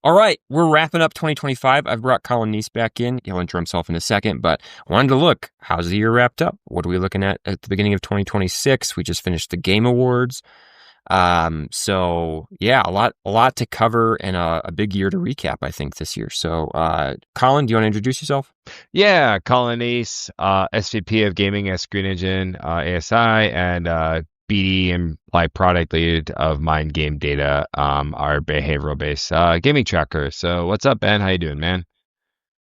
All right, we're wrapping up 2025. I've brought Colan Neese back in. He'll intro himself in a second, but I wanted to look. How's the year wrapped up? What are we looking at the beginning of 2026? We just finished the Game Awards. So yeah, a lot to cover and a big year to recap, I think, this year. So, Colin, do you want to introduce yourself? Yeah, Colan Neese, SVP of Gaming at Screen Engine, ASI, and BD and like product lead of mindGame Data, our behavioral based gaming tracker. So what's up, Ben? How you doing, man?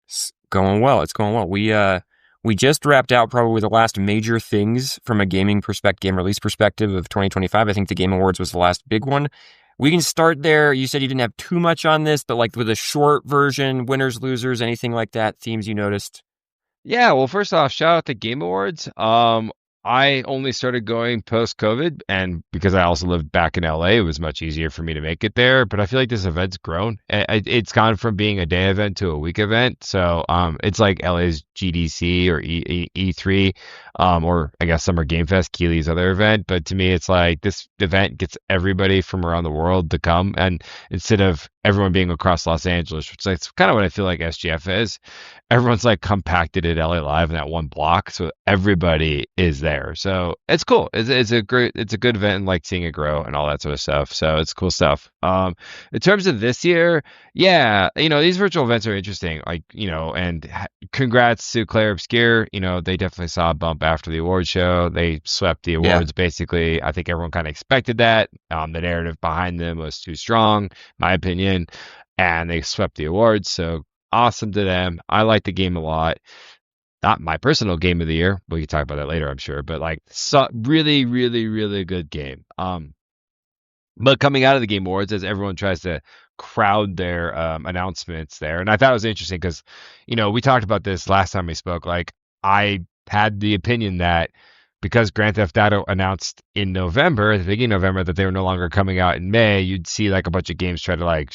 It's going well. It's going well. We just wrapped out probably the last major things from a gaming perspective, game release perspective of 2025. I think the Game Awards was the last big one. We can start there. You said you didn't have too much on this, but like with a short version, winners, losers, anything like that, themes you noticed. Yeah, well, first off, shout out to Game Awards. I only started going post-COVID, and because I also lived back in LA, it was much easier for me to make it there. But I feel like this event's grown. It's gone from being a day event to a week event. So, it's like LA's GDC or E3, or I guess Summer Game Fest, Keely's other event. But to me, it's like this event gets everybody from around the world to come, and instead of everyone being across Los Angeles, which is kind of what I feel like SGF is. Everyone's like compacted at LA Live in that one block, so everybody is there. So it's cool. It's a good event, and like seeing it grow and all that sort of stuff. So it's cool stuff. In terms of this year, yeah, these virtual events are interesting. Like, and congrats to Clair Obscur. They definitely saw a bump after the award show. They swept the Yeah. awards basically. I think everyone kind of expected that. The narrative behind them was too strong, my opinion, and they swept the awards. So awesome to them. I like the game a lot. Not my personal game of the year. We can talk about that later, I'm sure. But like, really, really, really good game. But coming out of the Game Awards, as everyone tries to crowd their announcements there, and I thought it was interesting because, we talked about this last time we spoke. Like, I had the opinion that because Grand Theft Auto announced in November, at the beginning of November, that they were no longer coming out in May, you'd see like a bunch of games try to like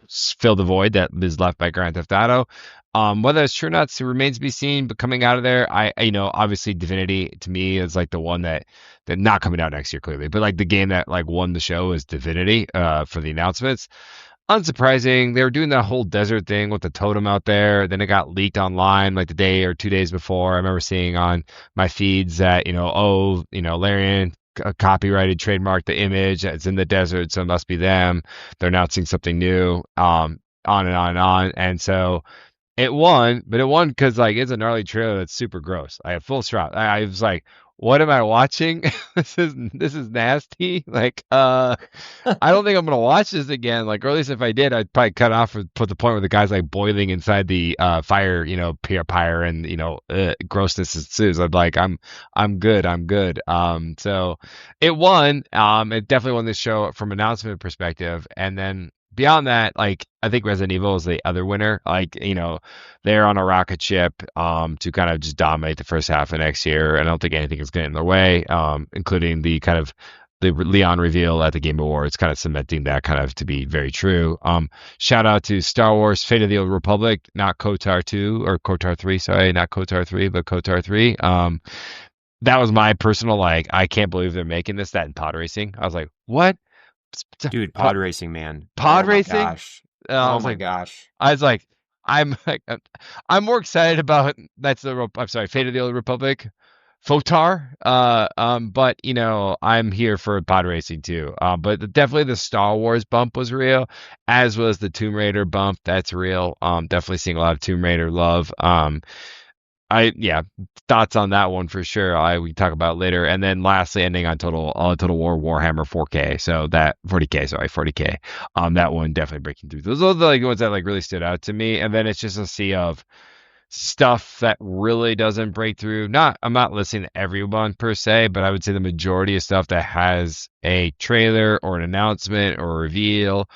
fill the void that is left by Grand Theft Auto. Whether it's true or not, it remains to be seen. But coming out of there, obviously Divinity to me is like the one that not coming out next year clearly, but like the game that like won the show is Divinity. For the announcements, unsurprising. They were doing that whole desert thing with the totem out there. Then it got leaked online like the day or 2 days before. I remember seeing on my feeds that Larian copyrighted, trademarked the image. It's in the desert, so it must be them. They're announcing something new. On and on and on. And so it won, but it won because like it's a gnarly trailer that's super gross. I have full strop. I was like, what am I watching? This is nasty. Like, I don't think I'm gonna watch this again. Like, or at least if I did, I'd probably cut off at the point where the guy's like boiling inside the fire, pyre, and grossness ensues. I'm like, I'm good. I'm good. So it won. It definitely won this show from announcement perspective, and then beyond that, like I think Resident Evil is the other winner. Like, they're on a rocket ship to kind of just dominate the first half of next year. And I don't think anything is getting in their way, including the kind of the Leon reveal at the Game Awards, kind of cementing that kind of to be very true. Shout out to Star Wars Fate of the Old Republic, not KOTOR 2 or KOTOR 3, sorry, not KOTOR 3, but KOTOR 3. That was my personal, like, I can't believe they're making that in pod racing. I was like, what? Dude, pod racing, man. Pod Oh my racing? gosh. I Oh was my like, gosh. I was like, I'm more excited about I'm sorry, Fate of the Old Republic, FOTAR. But I'm here for pod racing too. But definitely the Star Wars bump was real, as was the Tomb Raider bump. That's real. Definitely seeing a lot of Tomb Raider love. Yeah, thoughts on that one for sure. We talk about later, and then lastly, ending on Total War Warhammer 4K. So that 40K, sorry, 40K. That one definitely breaking through. Those are the like ones that like really stood out to me. And then it's just a sea of stuff that really doesn't break through. I'm not listening to everyone per se, but I would say the majority of stuff that has a trailer or an announcement or a reveal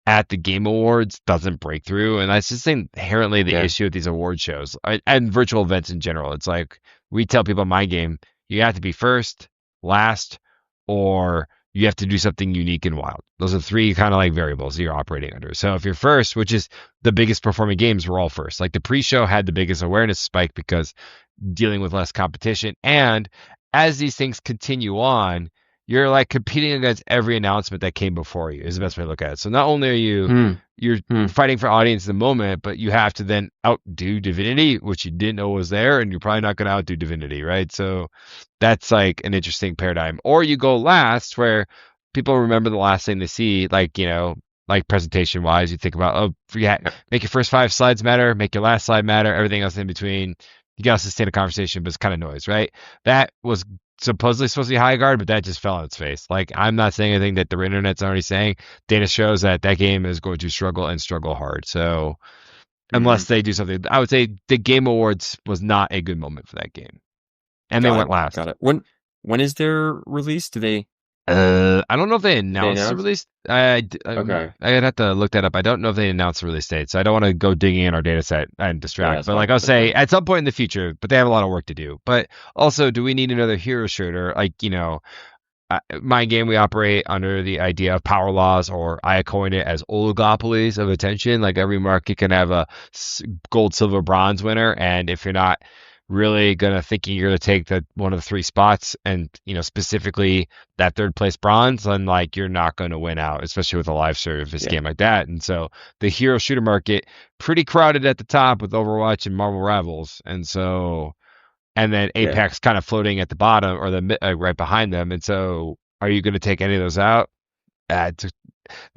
at the Game Awards doesn't break through. And that's just inherently the Yeah. issue with these award shows and virtual events in general. It's like we tell people in my game, you have to be first, last, or you have to do something unique and wild. Those are three kind of like variables you're operating under. So if you're first, which is the biggest performing games, we're all first. Like the pre-show had the biggest awareness spike because dealing with less competition. And as these things continue on, you're like competing against every announcement that came before you is the best way to look at it. So not only are you're fighting for audience in the moment, but you have to then outdo Divinity, which you didn't know was there, and you're probably not going to outdo Divinity, right? So that's like an interesting paradigm. Or you go last, where people remember the last thing they see, like, like presentation wise, you think about, make your first 5 slides matter, make your last slide matter, everything else in between. You got to sustain a conversation, but it's kind of noise, right? That was supposedly supposed to be high guard, but that just fell on its face. Like, I'm not saying anything that the internet's already saying. Data shows that game is going to struggle and struggle hard. So unless they do something, I would say the Game Awards was not a good moment for that game. And they went last. Got it. When is their release? Do they? I don't know if they announced the release. Okay. I'd have to look that up. I don't know if they announced the release date, so I don't want to go digging in our data set and distract. But like I'll say, at some point in the future, but they have a lot of work to do. But also, do we need another hero shooter? Like, mindGame, we operate under the idea of power laws, or I coin it as oligopolies of attention. Like, every market can have a gold, silver, bronze winner, and if you're not really thinking you're gonna take one of the 3 spots, and specifically that 3rd place bronze, then like you're not gonna win out, especially with a live service game like that. And so the hero shooter market pretty crowded at the top with Overwatch and Marvel Rivals, and then Apex kind of floating at the bottom, or the right behind them. And so, are you going to take any of those out?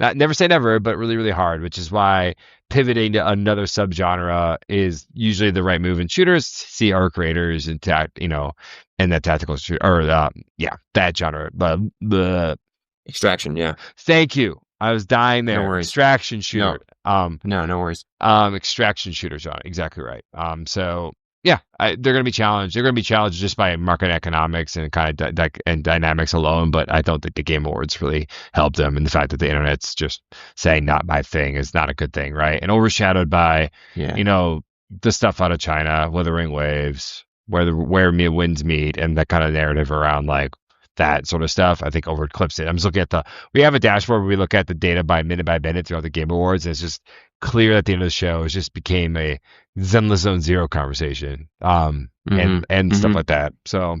Never say never, but really, really hard. Which is why pivoting to another subgenre is usually the right move in shooters. See our creators and and that tactical shooter, or that genre. The Extraction, yeah. Thank you. I was dying there. No worries. Extraction shooter. No worries. Extraction shooter genre. Exactly right. So. Yeah, they're going to be challenged. They're going to be challenged just by market economics and kind of and dynamics alone. But I don't think the Game Awards really helped them. And the fact that the internet's just saying "not my thing" is not a good thing, right? And overshadowed by, the stuff out of China, Wuthering Waves, where winds meet, and that kind of narrative around like that sort of stuff, I think over-eclipsed it. I'm just looking at we have a dashboard where we look at the data by minute throughout the Game Awards, and it's just clear at the end of the show, it just became a Zenless Zone Zero conversation, and stuff like that. So,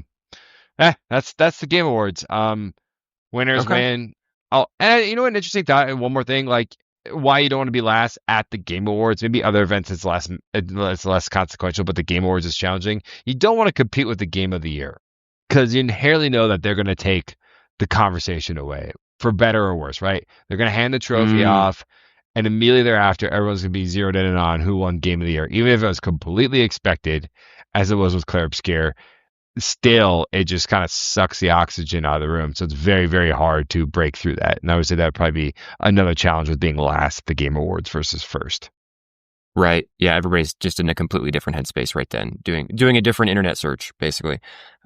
that's the Game Awards. Winners win. Oh, and an interesting thought, and one more thing, like why you don't want to be last at the Game Awards. Maybe other events it's less consequential, but the Game Awards is challenging. You don't want to compete with the Game of the Year, because you inherently know that they're going to take the conversation away, for better or worse, right? They're going to hand the trophy off, and immediately thereafter, everyone's going to be zeroed in on who won Game of the Year. Even if it was completely expected, as it was with Clair Obscur, still, it just kind of sucks the oxygen out of the room. So it's very, very hard to break through that. And I would say that would probably be another challenge with being last at the Game Awards versus first. Right. Yeah, everybody's just in a completely different headspace right then, doing a different internet search, basically.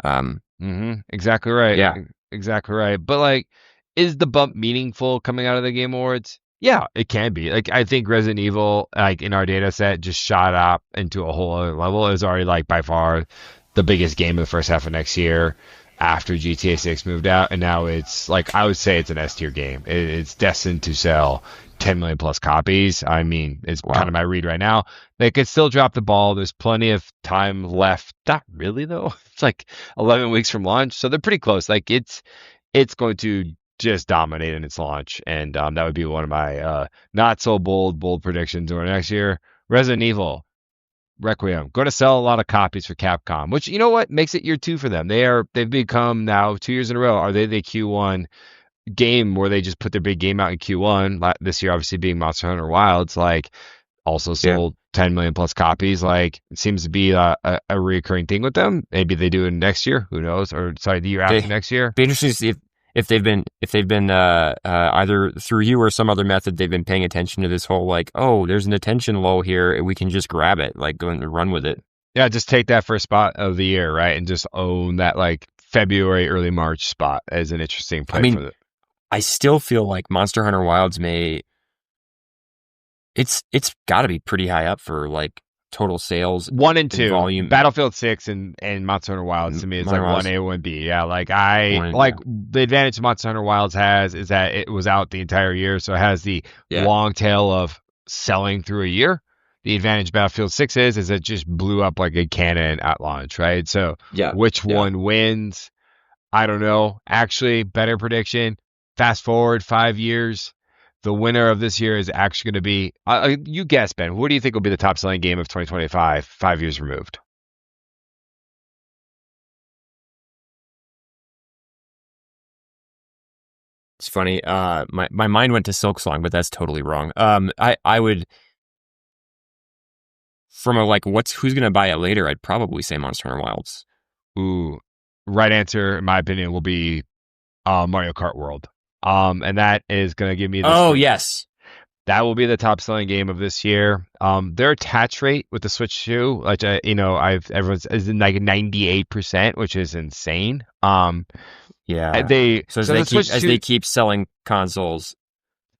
Exactly right. Yeah. Exactly right. But like, is the bump meaningful coming out of the Game Awards? Yeah, it can be. Like, I think Resident Evil, like in our data set, just shot up into a whole other level. It was already like by far the biggest game of the first half of next year after GTA6 moved out, and now it's like, I would say it's an S tier game. It's destined to sell 10 million plus copies. I mean, it's kind of my read right now. They could still drop the ball. There's plenty of time left. Not really though. It's like 11 weeks from launch, so they're pretty close. Like, it's going to just dominate in its launch, and that would be one of my not so bold predictions over next year. Resident Evil Requiem going to sell a lot of copies for Capcom, which, you know what, makes it year 2 for them. They've become now 2 years in a row. Are they the Q1 game where they just put their big game out in Q1? This year obviously being Monster Hunter Wilds, like, also sold 10 million plus copies. Like, it seems to be a recurring thing with them. Maybe they do it next year, who knows, or sorry, the year after next year. Be interesting to see if they've been either through you or some other method, they've been paying attention to this whole, like, oh, there's an attention lull here, and we can just grab it, like, go and run with it. Yeah, just take that first spot of the year, right, and just own that, like, February, early March spot as an interesting play for it. I still feel like Monster Hunter Wilds it's got to be pretty high up for, like, total sales 1 and 2 volume. Battlefield 6 and Monster Hunter Wilds, to me, it's like 1A, 1B. Yeah, like, the advantage Monster Hunter Wilds has is that it was out the entire year, so it has the long tail of selling through a year. The advantage Battlefield 6 is it just blew up like a cannon at launch, right? So which one wins? I don't know. Actually, better prediction. Fast forward 5 years. The winner of this year is actually going to be, you guess, Ben. What do you think will be the top selling game of 2025, 5 years removed? It's funny. My mind went to Silk Song, but that's totally wrong. I would from a like who's gonna buy it later? I'd probably say Monster Hunter Wilds. Ooh, right answer, in my opinion, will be Mario Kart World. And that is going to give me the Oh Switch. yes, That will be the top selling game of this year. Their attach rate with the Switch 2, like everyone's is like 98%, which is insane. yeah. They So so the Switch as 2, they keep selling consoles,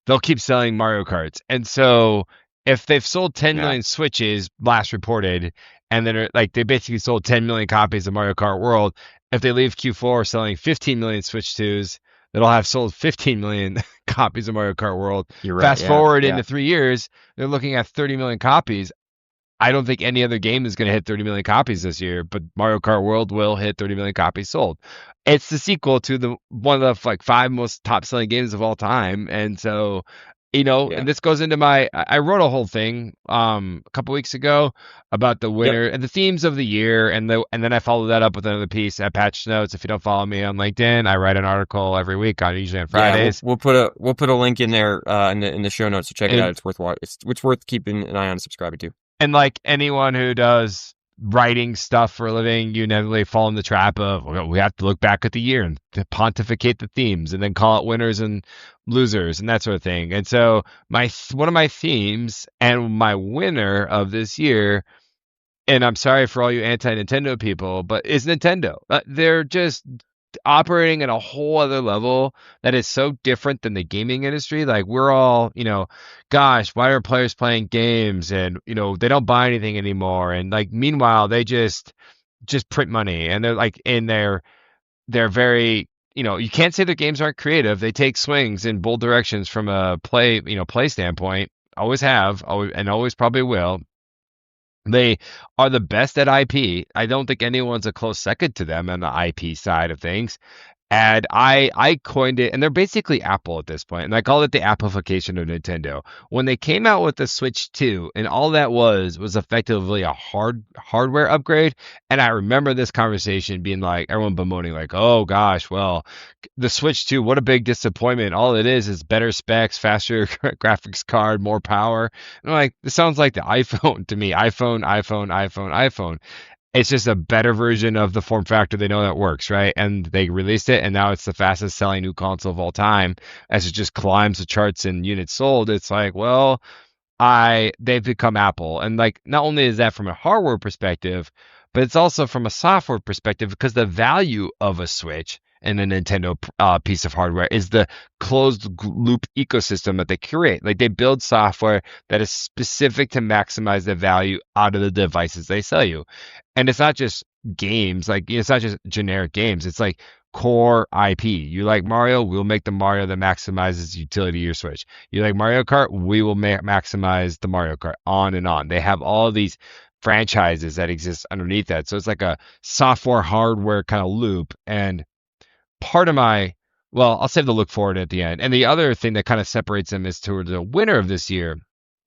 they'll keep selling Mario Karts. And so if they've sold 10 yeah, million Switches, last reported, and then like they basically sold 10 million copies of Mario Kart World, if they leave Q4 selling 15 million Switch 2s, they'll have sold 15 million copies of Mario Kart World. you're right. Fast Yeah, forward yeah, into 3 years, they're looking at 30 million copies. I don't think any other game is going to hit 30 million copies this year, but Mario Kart World will hit 30 million copies sold. It's the sequel to the one of the like five most top selling games of all time, and so yeah. and this goes into my. I wrote a whole thing a couple weeks ago about the Yep. winner and the themes of the year, and then I followed that up with another piece at Patch Notes. If you don't follow me on LinkedIn, I write an article every week usually on Yeah, Fridays. we'll put a link in there in the show notes, so check it out. And It's it's worth keeping an eye on and subscribing to. And like anyone who does writing stuff for a living, you inevitably fall in the trap of we have to look back at the year and to pontificate the themes and then call it winners and losers and that sort of thing. And so one of my themes and my winner of this year, and I'm sorry for all you anti-Nintendo people, but is Nintendo. They're just operating at a whole other level that is so different than the gaming industry. Like we're all, gosh, why are players playing games and they don't buy anything anymore? And like meanwhile, they just print money and they're like they're very you can't say their games aren't creative. They take swings in bold directions from a play standpoint. Always have, always, and always probably will. They are the best at IP. I don't think anyone's a close second to them on the IP side of things. And I coined it, and they're basically Apple at this point, and I call it the Applification of Nintendo. When they came out with the Switch 2, and all that was effectively a hardware upgrade. And I remember this conversation being like everyone bemoaning, like, "Oh gosh, well, the Switch 2, what a big disappointment! All it is better specs, faster graphics card, more power." And I'm like, this sounds like the iPhone to me. iPhone, iPhone, iPhone, iPhone. It's just a better version of the form factor they know that works, right? And they released it, and now it's the fastest selling new console of all time as it just climbs the charts in units sold. It's like, well, they've become Apple. And like not only is that from a hardware perspective, but it's also from a software perspective because the value of a Switch and a Nintendo piece of hardware is the closed loop ecosystem that they create. Like they build software that is specific to maximize the value out of the devices they sell you. And it's not just games, like it's not just generic games. It's like core IP. You like Mario, we'll make the Mario that maximizes utility of your Switch. You like Mario Kart, we will maximize the Mario Kart, on and on. They have all these franchises that exist underneath that. So it's like a software hardware kind of loop. And part of well, I'll save the look forward at the end. And the other thing that kind of separates them is toward the winner of this year.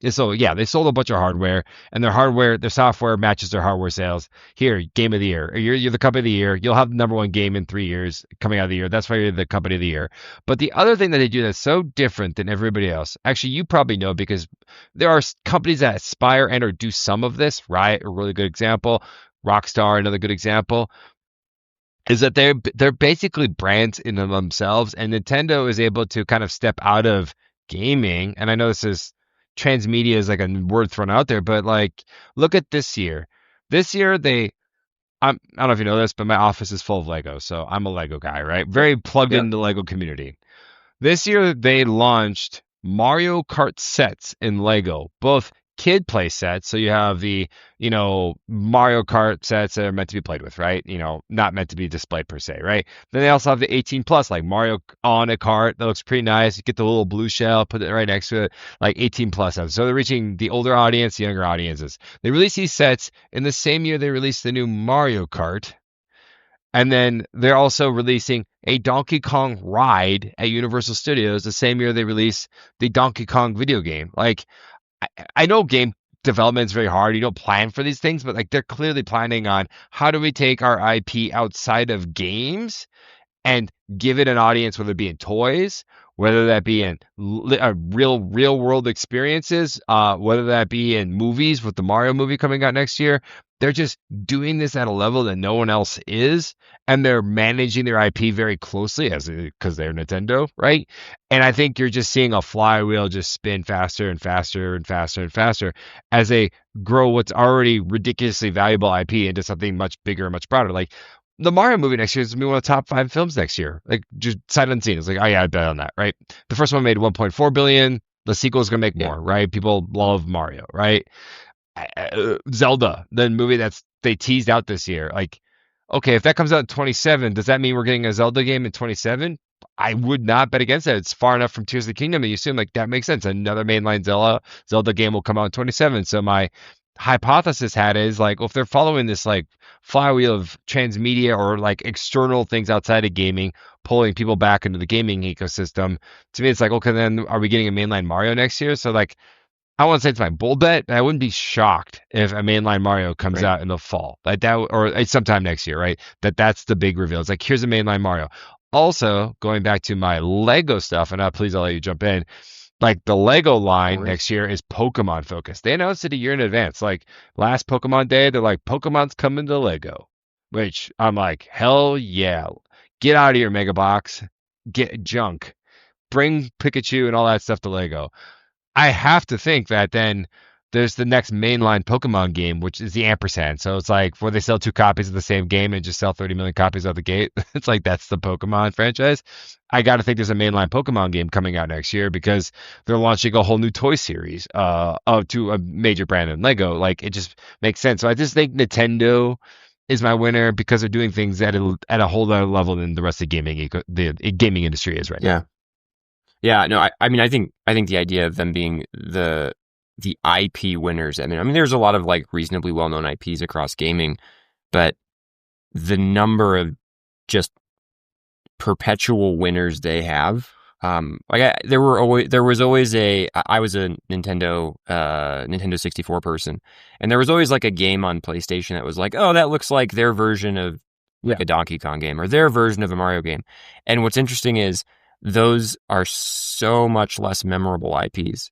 So yeah, they sold a bunch of hardware, and their software matches their hardware sales. Here, game of the year. You're the company of the year. You'll have the number one game in 3 years coming out of the year. That's why you're the company of the year. But the other thing that they do that's so different than everybody else, actually, you probably know because there are companies that aspire and or do some of this. Riot, a really good example. Rockstar, another good example, is that they're basically brands in themselves, and Nintendo is able to kind of step out of gaming. And I know this is transmedia is like a word thrown out there, but like look at this year. This year I don't know if you know this, but my office is full of Lego, so I'm a Lego guy, right? Very plugged Yep. into the Lego community. This year they launched Mario Kart sets in Lego, both kid play sets. So you have the, Mario Kart sets that are meant to be played with, right? Not meant to be displayed per se, right? Then they also have the 18 plus, like Mario on a cart that looks pretty nice. You get the little blue shell, put it right next to it, like 18 plus. So they're reaching the older audience, the younger audiences. They released these sets in the same year they released the new Mario Kart. And then they're also releasing a Donkey Kong ride at Universal Studios the same year they release the Donkey Kong video game. Like, I know game development is very hard. You don't plan for these things, but like they're clearly planning on how do we take our IP outside of games and give it an audience, whether it be in toys, whether that be in real world experiences, whether that be in movies with the Mario movie coming out next year. They're just doing this at a level that no one else is, and they're managing their IP very closely because they're Nintendo, right? And I think you're just seeing a flywheel just spin faster and faster and faster and faster as they grow what's already ridiculously valuable IP into something much bigger and much broader. Like the Mario movie next year is going to be one of the top 5 films next year. Like just sight unseen. It's like, oh yeah, I bet on that, right? The first one made 1.4 billion. The sequel is going to make more, right? People love Mario, right? Zelda, the movie they teased out this year. Like, okay, if that comes out in 27, does that mean we're getting a Zelda game in 27? I would not bet against that. It's far enough from Tears of the Kingdom, and you assume like that makes sense. Another mainline Zelda game will come out in 27. So my hypothesis is like, well, if they're following this like flywheel of transmedia or like external things outside of gaming, pulling people back into the gaming ecosystem, to me it's like, okay, then are we getting a mainline Mario next year? So like, I won't say it's my bold bet, but I wouldn't be shocked if a mainline Mario comes out in the fall, like that, or sometime next year, right? That's the big reveal. It's like, here's a mainline Mario. Also, going back to my Lego stuff, and please, I'll let you jump in. Like the Lego line next year is Pokemon focused. They announced it a year in advance. Like last Pokemon Day, they're like, Pokemon's coming to Lego, which I'm like, hell yeah. Get out of here, Mega Box. Get junk. Bring Pikachu and all that stuff to Lego. I have to think that then there's the next mainline Pokemon game, which is the Ampersand. So it's like where they sell 2 copies of the same game and just sell 30 million copies out the gate. It's like that's the Pokemon franchise. I got to think there's a mainline Pokemon game coming out next year because they're launching a whole new toy series to a major brand in Lego. Like it just makes sense. So I just think Nintendo is my winner because they're doing things at a whole other level than the rest of the gaming industry is right now. Yeah, no, I mean, I think the idea of them being the IP winners. I mean, there's a lot of like reasonably well-known IPs across gaming, but the number of just perpetual winners they have, there was always I was a Nintendo 64 person, and there was always like a game on PlayStation that was like, oh, that looks like their version of like a Donkey Kong game or their version of a Mario game. And what's interesting is those are so much less memorable IPs.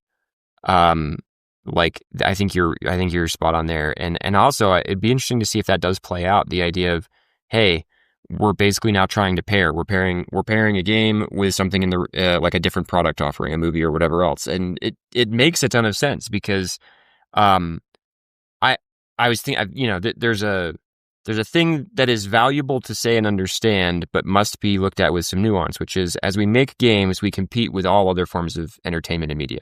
Like I think you're spot on there, and also it'd be interesting to see if that does play out. The idea of, hey, we're basically now trying to pair. We're pairing a game with something in the like a different product offering, a movie or whatever else, and it makes a ton of sense because, I was thinking, there's a thing that is valuable to say and understand, but must be looked at with some nuance, which is as we make games, we compete with all other forms of entertainment and media.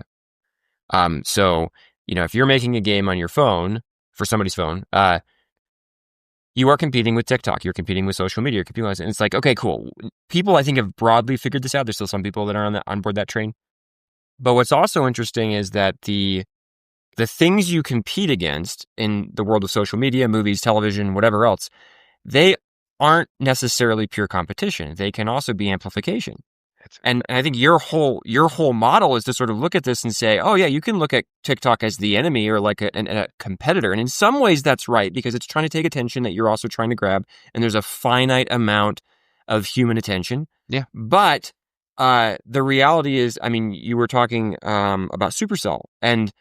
So, if you're making a game on your phone, for somebody's phone, you are competing with TikTok, you're competing with social media, you're competing with, and it's like, okay, cool. People, I think, have broadly figured this out. There's still some people that are on board that train. But what's also interesting is that the things you compete against in the world of social media, movies, television, whatever else, they aren't necessarily pure competition. They can also be amplification. And I think your whole model is to sort of look at this and say, oh yeah, you can look at TikTok as the enemy or like a competitor. And in some ways that's right, because it's trying to take attention that you're also trying to grab. And there's a finite amount of human attention. Yeah. But the reality is, you were talking about Supercell, and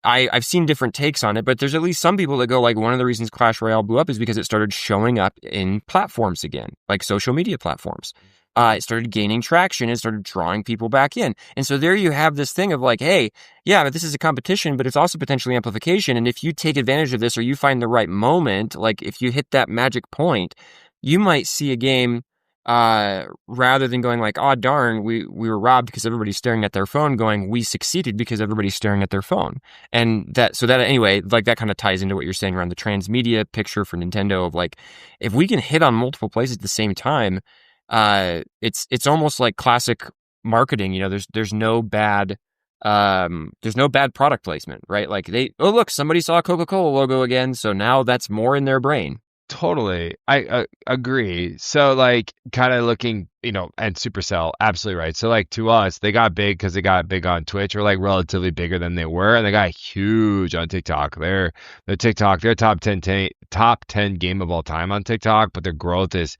I've seen different takes on it, but there's at least some people that go like, one of the reasons Clash Royale blew up is because it started showing up in platforms again, like social media platforms. It started gaining traction. It started drawing people back in. And so there you have this thing of like, hey, yeah, but this is a competition, but it's also potentially amplification. And if you take advantage of this or you find the right moment, like if you hit that magic point, you might see a game rather than going like, oh, darn, we were robbed because everybody's staring at their phone, going, we succeeded because everybody's staring at their phone. And that anyway, like that kind of ties into what you're saying around the transmedia picture for Nintendo of like, if we can hit on multiple places at the same time, it's almost like classic marketing. There's no bad product placement, right? Like look, somebody saw a Coca-Cola logo again, so now that's more in their brain. Totally. I agree. So like kind of looking, and Supercell, absolutely right. So like to us, they got big because they got big on Twitch or like relatively bigger than they were, and they got huge on TikTok. They're top 10 game of all time on TikTok, but their growth is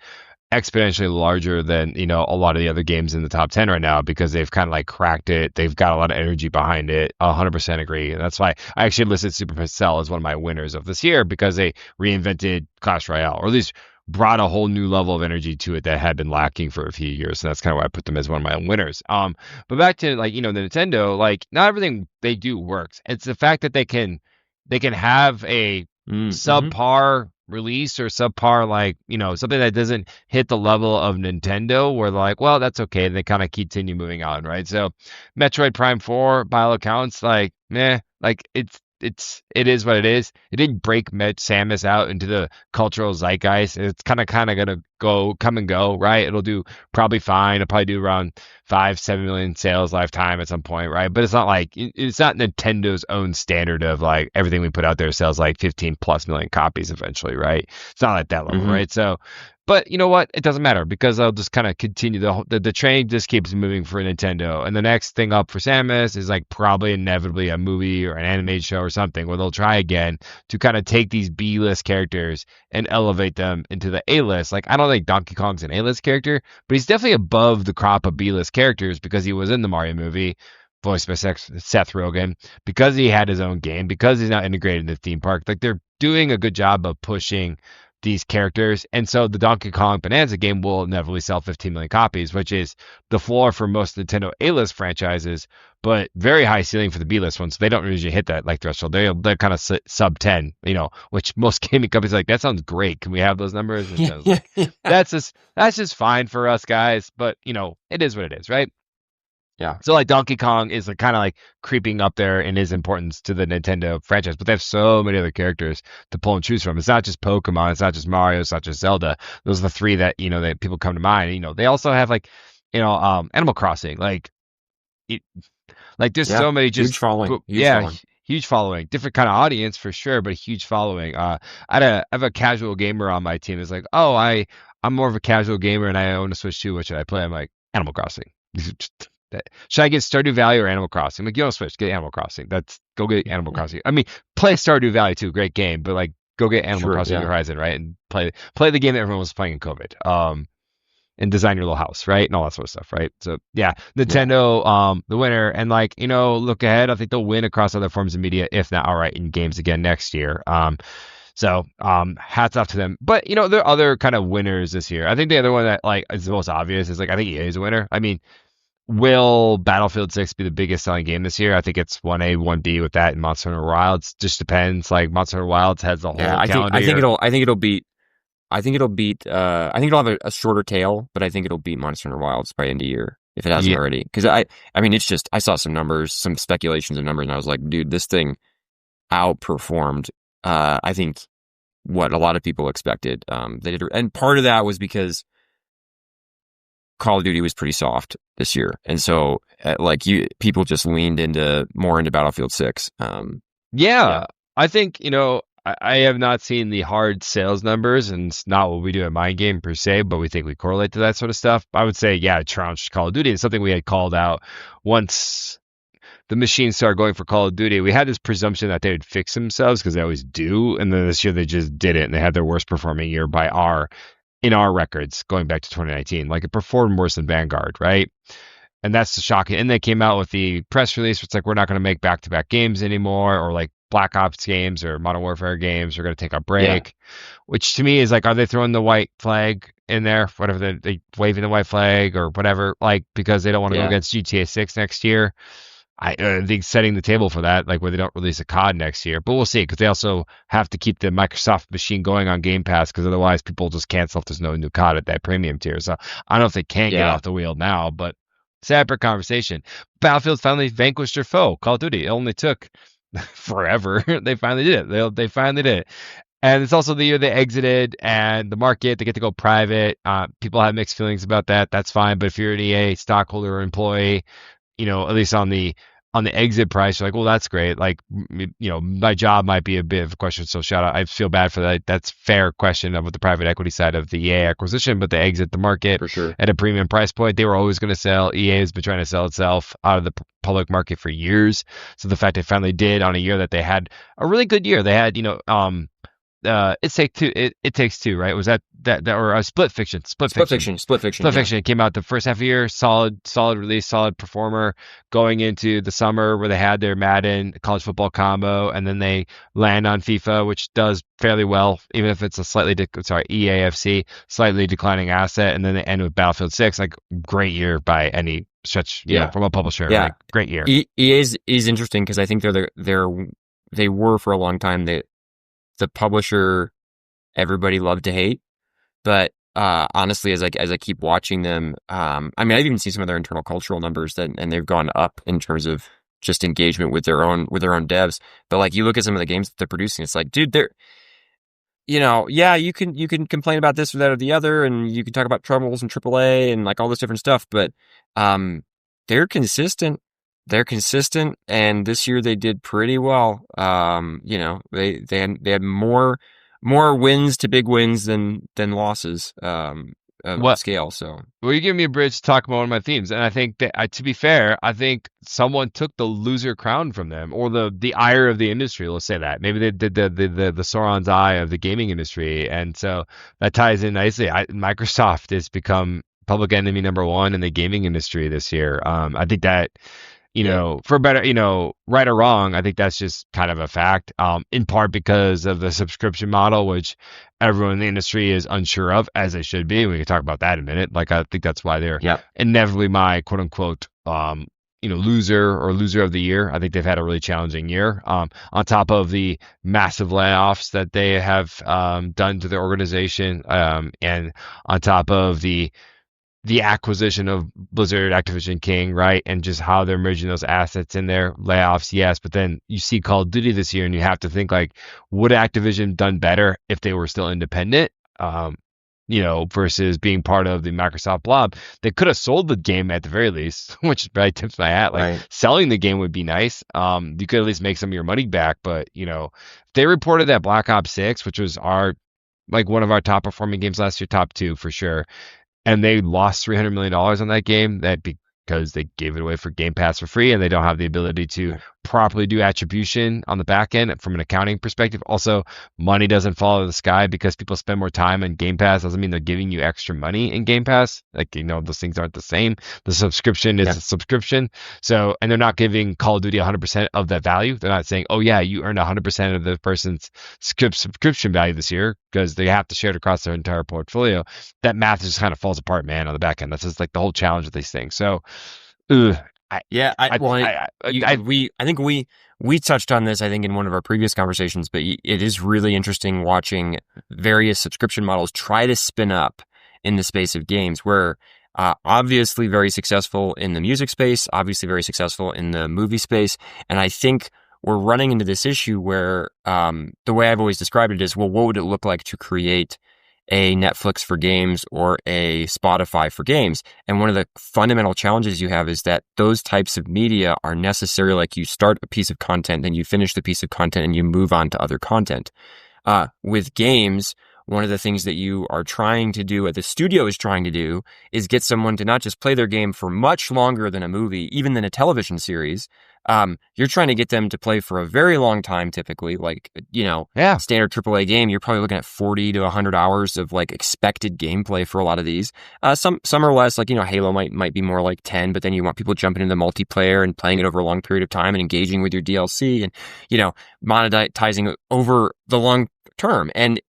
exponentially larger than a lot of the other games in the top 10 right now because they've kind of like cracked it. They've got a lot of energy behind it. 100% agree. And that's why I actually listed Supercell as one of my winners of this year because they reinvented Clash Royale, or at least brought a whole new level of energy to it that had been lacking for a few years. And that's kind of why I put them as one of my winners. But back to like the Nintendo, like not everything they do works. It's the fact that they can have a Mm-hmm. subpar release or subpar, like something that doesn't hit the level of Nintendo, where they're like, well, that's okay, and they kind of continue moving on, right? So Metroid Prime 4 by all accounts, like meh, like it is what it is. It didn't break Samus out into the cultural zeitgeist. It's kind of gonna come and go, right? It'll do probably fine. It'll probably do around 5-7 million sales lifetime at some point, right? But it's not like it's not Nintendo's own standard of like everything we put out there sells like 15 plus million copies eventually, right? It's not at that level, Mm-hmm. right? So, but you know what? It doesn't matter because I'll just kind of continue the train just keeps moving for Nintendo. And the next thing up for Samus is like probably inevitably a movie or an animated show or something where they'll try again to kind of take these B-list characters and elevate them into the A-list. Like I don't think Donkey Kong's an A-list character, but he's definitely above the crop of B-list characters because he was in the Mario movie, voiced by Seth Rogen, because he had his own game, because he's now integrated in the theme park. Like they're doing a good job of pushing these characters. And so the Donkey Kong Bonanza game will inevitably sell 15 million copies, which is the floor for most Nintendo A-list franchises, but very high ceiling for the B-list ones. So they don't usually hit that like threshold. They're kind of sub 10, which most gaming companies are like, that sounds great. Can we have those numbers? And I was Yeah. like, that's just fine for us guys, but it is what it is, right? Yeah. So like Donkey Kong is like, kind of like creeping up there in his importance to the Nintendo franchise, but they have so many other characters to pull and choose from. It's not just Pokemon, it's not just Mario, it's not just Zelda. Those are the three that that people come to mind. They also have like Animal Crossing. It, like there's Yeah. so many Huge just following. Huge yeah, following. huge following, different kind of audience for sure, but a huge following. I have a casual gamer on my team. It's like, oh, I'm more of a casual gamer and I own a Switch 2. What should I play? I'm like Animal Crossing. Should I get Stardew Valley or Animal Crossing? I'm like, you don't Switch, get Animal Crossing. Go get Animal Crossing. I mean, play Stardew Valley too, great game, but like go get Animal Sure. Crossing New Yeah. Horizon, right? And play the game that everyone was playing in COVID. And design your little house, right? And all that sort of stuff, right? So yeah, Yeah. Nintendo, the winner, and like look ahead. I think they'll win across other forms of media, if not outright in games again next year. Hats off to them. But there are other kind of winners this year. I think the other one that like is the most obvious is like I think EA is a winner. I mean, will Battlefield 6 be the biggest selling game this year? I think it's 1A, 1B with that, and Monster Hunter Wilds. Just depends. Like Monster Hunter Wilds has the Yeah. whole I think calendar I think year. it'll I think it'll beat I think it'll have a shorter tail, but I think it'll beat Monster Hunter Wilds by end of year if it hasn't Yeah, already. Because I mean, it's just I saw some numbers, some speculations of numbers, and I was like, dude, this thing outperformed. I think what a lot of people expected. They did, and part of that was because Call of Duty was pretty soft this year, and so people just leaned more into Battlefield 6. Yeah, yeah. I think I have not seen the hard sales numbers, and it's not what we do at mindGame per se, but we think we correlate to that sort of stuff. I would say, yeah, it trounced Call of Duty. It's something we had called out once the machines started going for Call of Duty. We had this presumption that they would fix themselves because they always do, and then this year they just did it, and they had their worst performing year in our records going back to 2019. Like it performed worse than Vanguard, right? And that's shocking. And they came out with the press release. It's like, we're not going to make back-to-back games anymore, or like Black Ops games or Modern Warfare games. We're going to take a yeah, break, which to me is like, are they throwing the white flag in there? Whatever they waving the white flag or whatever, like because they don't want to go yeah, against GTA 6 next year. I think setting the table for that, like where they don't release a COD next year, but we'll see because they also have to keep the Microsoft machine going on Game Pass because otherwise people just cancel if there's no new COD at that premium tier. So I don't know if they can get yeah, off the wheel now, but separate conversation. Battlefield finally vanquished their foe, Call of Duty. It only took forever. They finally did it. They finally did it. And it's also the year they exited and the market, they get to go private. People have mixed feelings about that. That's fine. But if you're an EA stockholder or employee, at least on the on the exit price, you're like, well, that's great. Like, my job might be a bit of a question. So shout out. I feel bad for that. That's fair question of the private equity side of the EA acquisition, but they exit the market For sure. at a premium price point. They were always going to sell. EA has been trying to sell itself out of the public market for years. So the fact they finally did on a year that they had a really good year, they had, It Takes Two, right? Was that or a Split Fiction? Split Fiction. Split Fiction. Split Fiction. It came out the first half of the year, solid release, solid performer. Going into the summer where they had their Madden college football combo, and then they land on FIFA, which does fairly well, even if it's a EAFC, slightly declining asset, and then they end with Battlefield 6. Like, great year by any stretch, from a publisher. Yeah, like, great year. EA is interesting because I think they were for a long time the publisher everybody loved to hate, but honestly, as I keep watching them, I mean, I've even seen some of their internal cultural numbers and they've gone up in terms of just engagement with their own devs. But like, you look at some of the games that they're producing, it's like, dude, they're, you can complain about this or that or the other, and you can talk about troubles and AAA and like all this different stuff, but they're consistent. They're consistent, and this year they did pretty well. They had more wins to big wins than losses of scale. So, well, you give me a bridge to talk about one of my themes, and I think that to be fair, I think someone took the loser crown from them, or the ire of the industry. Let's say that maybe they did the Sauron's eye of the gaming industry, and so that ties in nicely. Microsoft has become public enemy number one in the gaming industry this year. I think that. For better, right or wrong, I think that's just kind of a fact, in part because of the subscription model, which everyone in the industry is unsure of, as they should be. We can talk about that in a minute. Like, I think that's why they're inevitably my quote unquote, loser of the year. I think they've had a really challenging year, on top of the massive layoffs that they have done to their organization, and on top of the acquisition of Blizzard, Activision, King, right? And just how they're merging those assets in their layoffs, yes. But then you see Call of Duty this year, and you have to think, like, would Activision done better if they were still independent? Versus being part of the Microsoft blob. They could have sold the game at the very least, which probably tips my hat. Like, right. Selling the game would be nice. You could at least make some of your money back. But, they reported that Black Ops 6, which was one of our top performing games last year, top 2 for sure. And they lost $300 million on that game because they gave it away for Game Pass for free, and they don't have the ability to properly do attribution on the back end from an accounting perspective. Also, money doesn't fall out of the sky. Because people spend more time on Game Pass doesn't mean they're giving you extra money in Game Pass. Like, those things aren't the same. The subscription is a subscription. So, and they're not giving Call of Duty 100% of that value. They're not saying, oh yeah, you earned 100% of the person's subscription value this year, because they have to share it across their entire portfolio. That math just kind of falls apart, man, on the back end. That's just like the whole challenge of these things. So, I think we touched on this, I think, in one of our previous conversations, but it is really interesting watching various subscription models try to spin up in the space of games, where obviously very successful in the music space, obviously very successful in the movie space. And I think we're running into this issue where the way I've always described it is, well, what would it look like to create a Netflix for games or a Spotify for games? And one of the fundamental challenges you have is that those types of media are necessary. Like, you start a piece of content, then you finish the piece of content, and you move on to other content. With games, one of the things that you are trying to do, the studio is trying to do, is get someone to not just play their game for much longer than a movie, even than a television series. You're trying to get them to play for a very long time, typically, like, standard AAA game. You're probably looking at 40 to 100 hours of like expected gameplay for a lot of these. Some are less, like, Halo might be more like 10, but then you want people jumping into the multiplayer and playing it over a long period of time and engaging with your DLC and, monetizing over the long term. And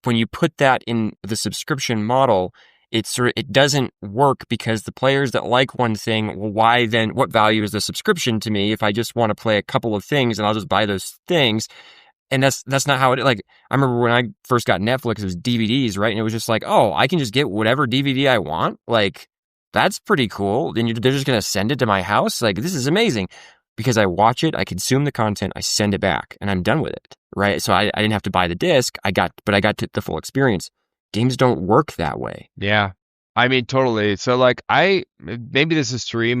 when you put that in the subscription model, it doesn't work, because the players that like one thing, well, why then? What value is the subscription to me if I just want to play a couple of things and I'll just buy those things? And that's not how it. Like, I remember when I first got Netflix, it was DVDs, right? And it was just like, oh, I can just get whatever DVD I want. Like, that's pretty cool. Then they're just gonna send it to my house. Like, this is amazing, because I watch it, I consume the content, I send it back, and I'm done with it, right? So I didn't have to buy the disc. I got the full experience. Games don't work that way. Yeah. I mean, totally. So like, maybe this is three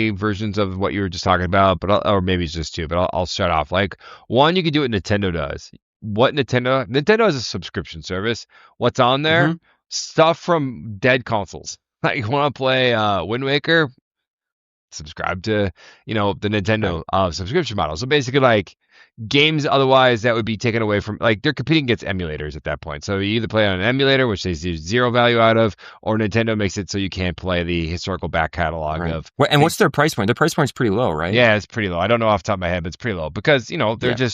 versions of what you were just talking about, but or maybe it's just two. But I'll start off. Like one, you can do what Nintendo does. What Nintendo has a subscription service. What's on there? Hmm. Stuff from dead consoles. Like you want to play Wind Waker? Subscribe to the Right. Nintendo subscription model. So basically, like games otherwise that would be taken away from, like, they're competing against emulators at that point. So you either play on an emulator, which they see zero value out of, or Nintendo makes it so you can't play the historical back catalog Right. of And what's things. their price point? Their price point's pretty low, right? Yeah, it's pretty low. I don't know off the top of my head, but it's pretty low because Yeah.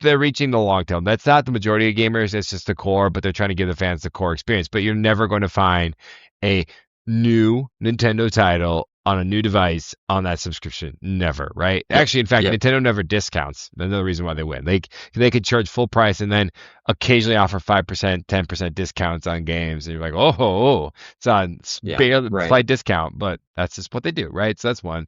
they're reaching the long tail. That's not the majority of gamers. It's just the core, but they're trying to give the fans the core experience. But you're never going to find a new Nintendo title on a new device on that subscription. Never, right? Yep. Actually, in fact, Yep. Nintendo never discounts. Another reason why they win. They could charge full price and then occasionally offer 5%, 10% discounts on games. And you're like, it's on Yeah. barely Right. slight discount, but that's just what they do, right? So that's one.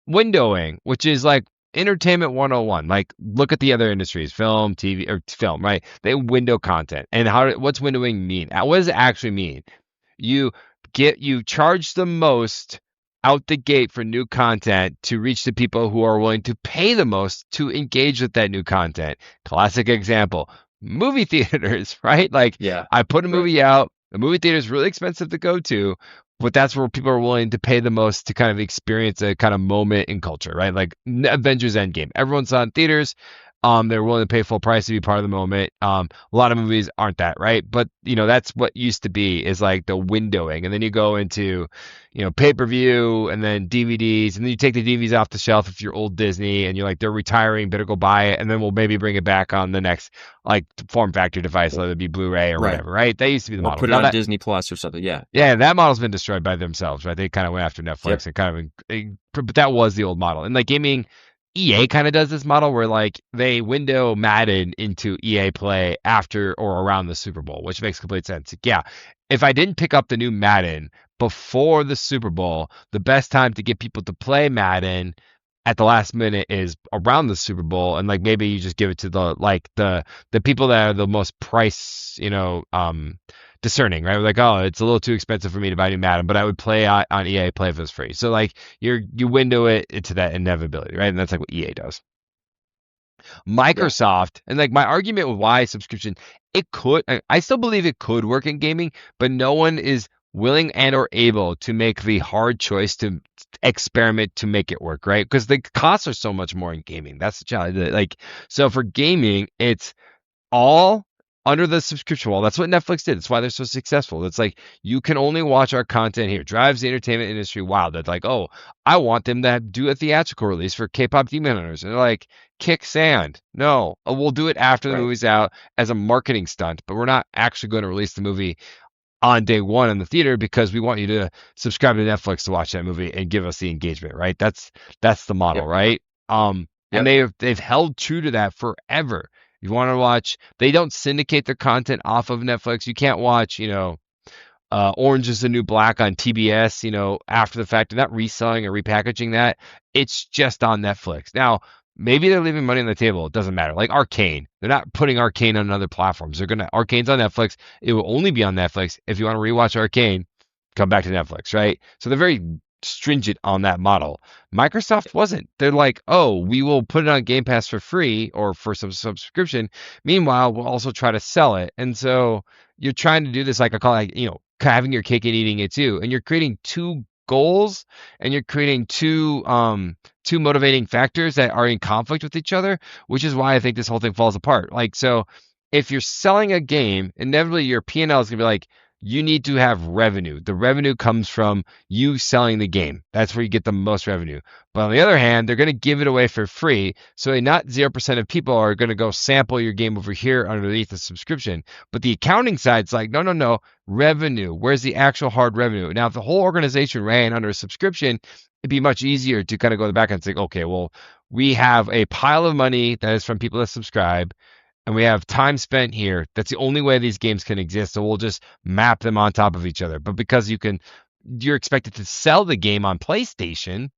Windowing, which is like entertainment 101. Like look at the other industries, film, TV, or film, right? They window content. And what's windowing mean? What does it actually mean? You you charge the most out the gate for new content to reach the people who are willing to pay the most to engage with that new content. Classic example, movie theaters, right? Like Yeah. I put a Right. movie out, the movie theater is really expensive to go to, but that's where people are willing to pay the most to kind of experience a kind of moment in culture, right? Like Avengers Endgame. Everyone's on theaters. They're willing to pay full price to be part of the moment. A lot of movies aren't that, right? But that's what used to be is like the windowing, and then you go into, pay-per-view, and then DVDs, and then you take the DVDs off the shelf if you're old Disney, and you're like, they're retiring, better go buy it, and then we'll maybe bring it back on the next like form factor device, whether it be Blu-ray or Right. whatever, right? That used to be the Or model. put it Now on that Disney Plus or something. Yeah. Yep. yeah, that model's been destroyed by themselves, right? They kind of went after Yep. Netflix and but that was the old model. And like gaming, EA kind of does this model where like they window Madden into EA Play after or around the Super Bowl, which makes complete sense. Yeah, if I didn't pick up the new Madden before the Super Bowl, the best time to get people to play Madden at the last minute is around the Super Bowl, and like maybe you just give it to the people that are the most price, discerning, right? Like, oh, it's a little too expensive for me to buy new Madden, but I would play on EA Play if it was free. So like you window it into that inevitability, right? And that's like what EA does. Yeah. Microsoft, and like my argument with why subscription, I still believe it could work in gaming, but no one is willing and or able to make the hard choice to experiment to make it work, right? Because the costs are so much more in gaming. That's the challenge. Like, so for gaming, it's all under the subscription wall. That's what Netflix did. That's why they're so successful. It's like you can only watch our content here. Drives the entertainment industry wild. That's like, oh, I want them to do a theatrical release for K-pop Demon Hunters. And they're like, kick sand. No, we'll do it after the Right. movie's out as a marketing stunt, but we're not actually going to release the movie on day one in the theater because we want you to subscribe to Netflix to watch that movie and give us the engagement, right? That's the model, Yep. right? And Yep. they've held true to that forever. You want to watch, they don't syndicate their content off of Netflix. You can't watch, Orange is the New Black on TBS, after the fact. They're not reselling or repackaging that. It's just on Netflix. Now, maybe they're leaving money on the table. It doesn't matter. Like Arcane. They're not putting Arcane on other platforms. Arcane's on Netflix. It will only be on Netflix. If you want to rewatch Arcane, come back to Netflix, right? So they're very stringent on that model. Microsoft wasn't. They're like, oh, we will put it on Game Pass for free or for some subscription. Meanwhile, we'll also try to sell it. And so you're trying to do this, like I call it, having your cake and eating it too. And you're creating two goals, and you're creating two motivating factors that are in conflict with each other, which is why I think this whole thing falls apart. Like, so if you're selling a game, inevitably your P&L is gonna be like, you need to have revenue. The revenue comes from you selling the game. That's where you get the most revenue. But on the other hand, they're going to give it away for free. So not 0% of people are going to go sample your game over here underneath the subscription. But the accounting side's like, no, no, no, revenue. Where's the actual hard revenue? Now, if the whole organization ran under a subscription, it'd be much easier to kind of go to the back and say, okay, well, we have a pile of money that is from people that subscribe, and we have time spent here. That's the only way these games can exist. So we'll just map them on top of each other. But because you're expected to sell the game on PlayStation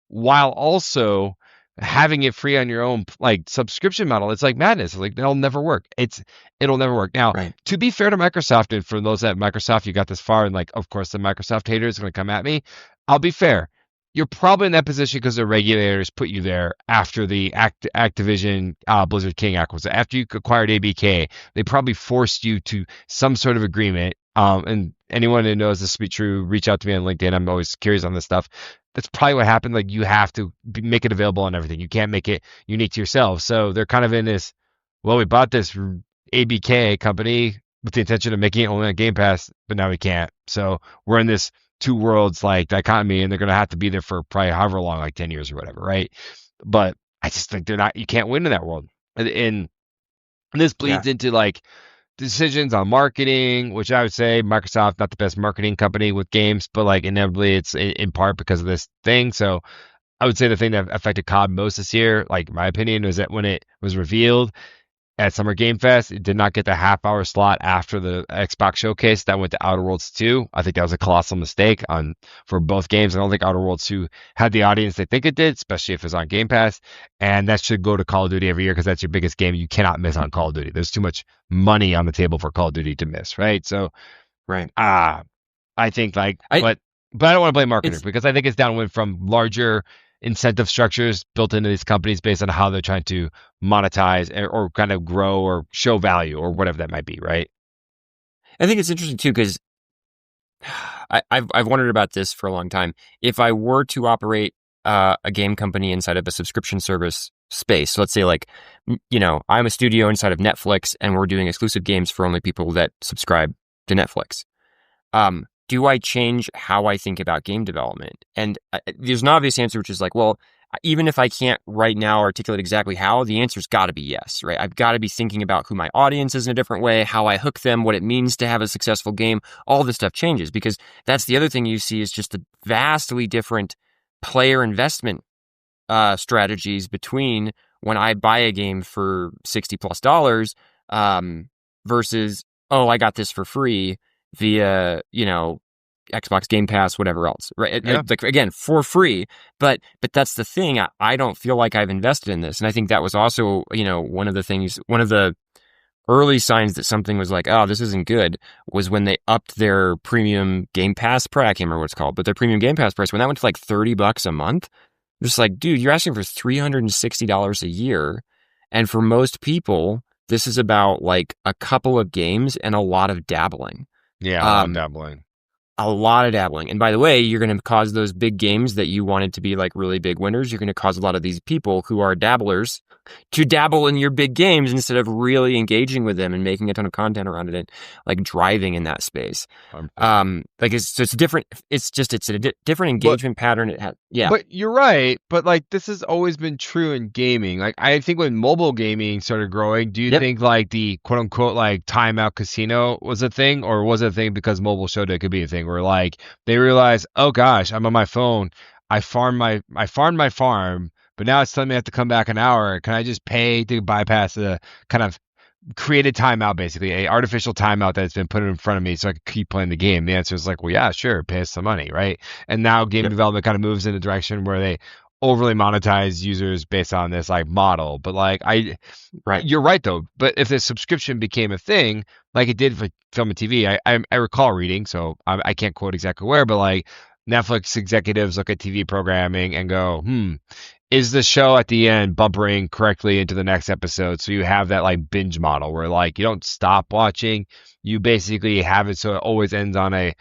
while also having it free on your own like subscription model, it's like madness. Like it'll never work. It'll never work. Now, Right. to be fair to Microsoft, and for those at Microsoft, you got this far, and like of course the Microsoft haters are gonna come at me. I'll be fair. You're probably in that position because the regulators put you there after the Activision Blizzard King acquisition. After you acquired ABK, they probably forced you to some sort of agreement. And anyone who knows this to be true, reach out to me on LinkedIn. I'm always curious on this stuff. That's probably what happened. Like you have to make it available on everything. You can't make it unique to yourself. So they're kind of in this. Well, we bought this ABK company with the intention of making it only on Game Pass, but now we can't. So we're in this two worlds like dichotomy, and they're going to have to be there for probably however long, like 10 years or whatever, right? But I just think they're not. You can't win in that world, and this bleeds into like decisions on marketing, which I would say Microsoft not the best marketing company with games, but like inevitably it's in part because of this thing. So I would say the thing that affected COD most this year, like my opinion, was that when it was revealed at Summer Game Fest, it did not get the half-hour slot after the Xbox showcase. That went to Outer Worlds 2. I think that was a colossal mistake for both games. I don't think Outer Worlds 2 had the audience they think it did, especially if it's on Game Pass. And that should go to Call of Duty every year because that's your biggest game. You cannot miss on Call of Duty. There's too much money on the table for Call of Duty to miss, right? So, Right. I think but I don't want to blame marketers because I think it's downwind from larger incentive structures built into these companies based on how they're trying to monetize or kind of grow or show value or whatever that might be, right? I think it's interesting too because I've wondered about this for a long time. If I were to operate a game company inside of a subscription service space, so let's say like, I'm a studio inside of Netflix and we're doing exclusive games for only people that subscribe to Netflix. Do I change how I think about game development? And there's an obvious answer, which is like, well, even if I can't right now articulate exactly how, the answer's got to be yes, right? I've got to be thinking about who my audience is in a different way, how I hook them, what it means to have a successful game. All this stuff changes because that's the other thing you see is just the vastly different player investment strategies between when I buy a game for $60+ versus, oh, I got this for free via, Xbox Game Pass, whatever else, right? Yeah. Like again, for free. But that's the thing. I don't feel like I've invested in this. And I think that was also, one of the early signs that something was like, oh, this isn't good was when they upped their premium Game Pass price. I can't remember what it's called, but their premium Game Pass price, when that went to like $30 a month, just like, dude, you're asking for $360 a year. And for most people, this is about like a couple of games and a lot of dabbling. Yeah, a lot of dabbling. A lot of dabbling. And by the way, you're going to cause those big games that you wanted to be like really big winners. You're going to cause a lot of these people who are dabblers to dabble in your big games instead of really engaging with them and making a ton of content around it and like driving in that space. It's different. It's a different engagement pattern. It has, yeah. But you're right. But like this has always been true in gaming. Like I think when mobile gaming started growing, do you think like the quote unquote like timeout casino was a thing, or was it a thing because mobile showed it could be a thing where like they realized, oh gosh, I'm on my phone. I farmed my farm, but now it's telling me I have to come back an hour. Can I just pay to bypass the kind of created timeout, basically a artificial timeout that's been put in front of me so I can keep playing the game? The answer is like, well, yeah, sure, pay us some money, right? And now game development kind of moves in a direction where they overly monetize users based on this like model. But like you're right though. But if the subscription became a thing, like it did for film and TV, I recall reading, so I can't quote exactly where, but like Netflix executives look at TV programming and go, is the show at the end bumpering correctly into the next episode? So you have that like binge model where like you don't stop watching, you basically have it so it always ends on a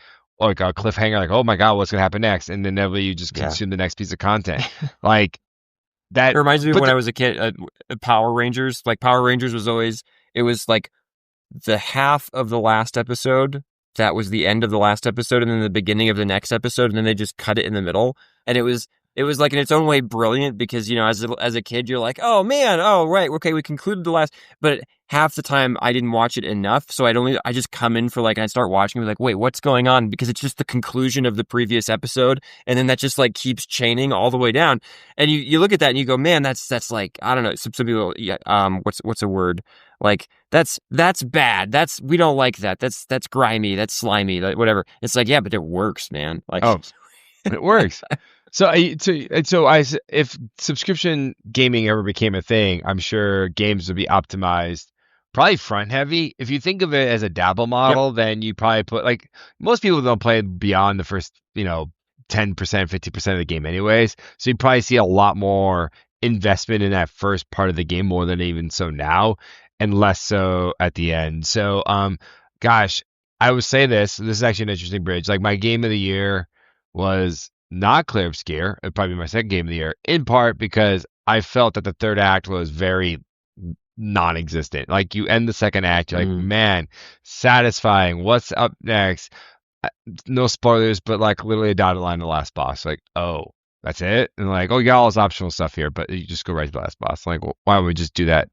cliffhanger, like, oh my God, what's gonna happen next? And then inevitably you just consume the next piece of content. Like that. It reminds me of when I was a kid, Power Rangers. Like Power Rangers it was like the half of the last episode that was the end of the last episode, and then the beginning of the next episode, and then they just cut it in the middle. And it was like in its own way brilliant because, as a kid, you're like, oh man, oh right, okay, we concluded the last, but half the time I didn't watch it enough. So I just come in for like, and I start watching and be like, wait, what's going on? Because it's just the conclusion of the previous episode. And then that just like keeps chaining all the way down. And you look at that and you go, man, that's like, I don't know. Some people, what's a word? Like that's bad. We don't like that. That's grimy. That's slimy, whatever. It's like, yeah, but it works, man. Like, it works. If subscription gaming ever became a thing, I'm sure games would be optimized probably front heavy. If you think of it as a dabble Yep. model, then you probably put like most people don't play beyond the first, 10%, 50% of the game anyways. So you probably see a lot more investment in that first part of the game more than even so now, and less so at the end. So, gosh, I would say this is actually an interesting bridge. Like my game of the year was not Clair Obscur. It'd probably be my second game of the year, in part because I felt that the third act was very non-existent. Like you end the second act, you're like, Mm. man, satisfying. What's up next? No spoilers, but like literally a dotted line to the last boss. Like, oh, that's it? And like, oh, you got all this optional stuff here, but you just go right to the last boss. Like, well, why don't we just do that?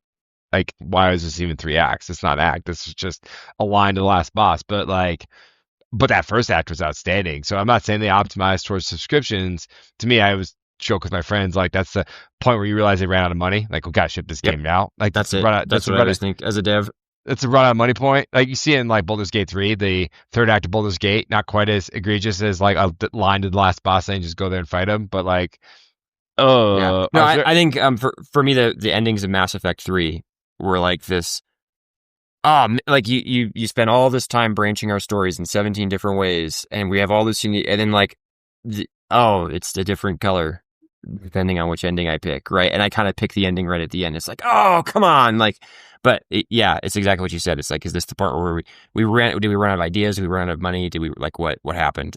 Like, why is this even 3 acts? It's not act. This is just a line to the last boss. But that first act was outstanding. So I'm not saying they optimized towards subscriptions. To me, I was joke with my friends like that's the point where you realize they ran out of money. Like, we gotta ship this Yep. game now. Like That's that's a it. run out. That's what I always think as a dev. That's a run out of money point. Like you see in like Baldur's Gate 3, the third act of Baldur's Gate, not quite as egregious as like a line to the last boss and just go there and fight him. But like, Yeah. No, I think for me the endings of Mass Effect 3 were like this. Like you spend all this time branching our stories in 17 different ways, and we have all this unique, and then like, it's a different color depending on which ending I pick, right? And I kind of pick the ending right at the end. It's like, oh, come on, like, but yeah, it's exactly what you said. It's like, is this the part where did we run out of ideas? Did we run out of money? Did we like what happened?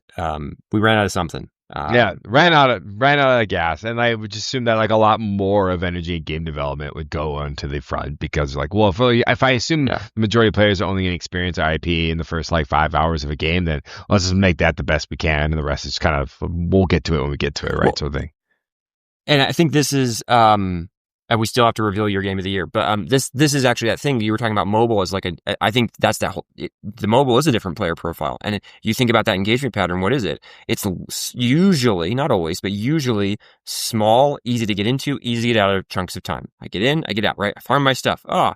We ran out of something. yeah, ran out of gas, and I would just assume that like a lot more of energy in game development would go onto the front because like, well, if I assume Yeah. the majority of players are only going to experience IP in the first like 5 hours of a game, then let's just make that the best we can, and the rest is kind of we'll get to it when we get to it, right? Well, Sort of thing. And I think this is and we still have to reveal your game of the year, but this is actually that thing you were talking about. Mobile is like I think that's the mobile is a different player profile, and you think about that engagement pattern. What is it? It's usually, not always, but usually small, easy to get into, easy to get out of chunks of time. I get in, I get out, right? I farm my stuff. Oh,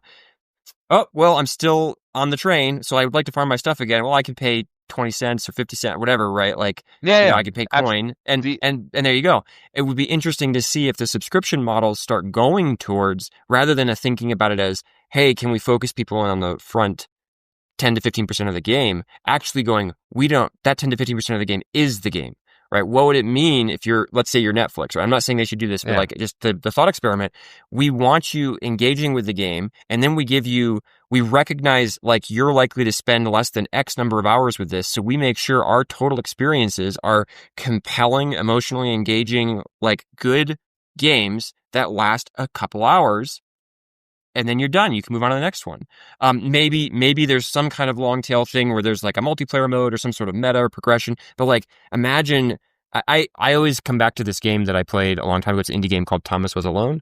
well, I'm still on the train, so I would like to farm my stuff again. Well, I can pay 20 cents or 50 cents, whatever, right? Like, Yeah, I could pay coin, and there you go. It would be interesting to see if the subscription models start going towards, rather than thinking about it as, hey, can we focus people on the front 10 to 15% of the game, actually going, that 10 to 15% of the game is the game, right? What would it mean if let's say you're Netflix, right? I'm not saying they should do this, but like just the thought experiment, we want you engaging with the game, and then we recognize like you're likely to spend less than X number of hours with this. So we make sure our total experiences are compelling, emotionally engaging, like good games that last a couple hours. And then you're done. You can move on to the next one. Maybe there's some kind of long tail thing where there's like a multiplayer mode or some sort of meta or progression. But like, imagine, I always come back to this game that I played a long time ago. It's an indie game called Thomas Was Alone.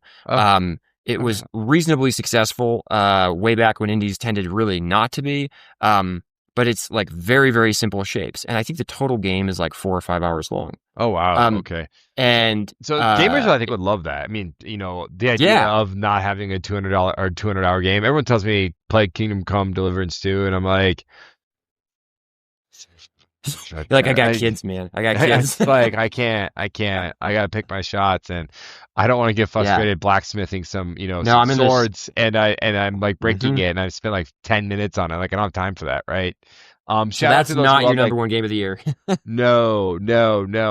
It was reasonably successful way back when indies tended really not to be. But it's like very, very simple shapes. And I think the total game is like 4 or 5 hours long. Oh, wow. Okay. And so gamers, I think, would love that. I mean, the idea of not having a $200 or 200-hour game. Everyone tells me play Kingdom Come Deliverance 2, and I'm like, you're like, I got kids, man. I got kids. It's like, I can't. I gotta pick my shots, and I don't want to get frustrated blacksmithing some, some swords, and I'm like breaking it, and I spent like 10 minutes on it. Like, I don't have time for that, right? So that's not your number one game of the year. No.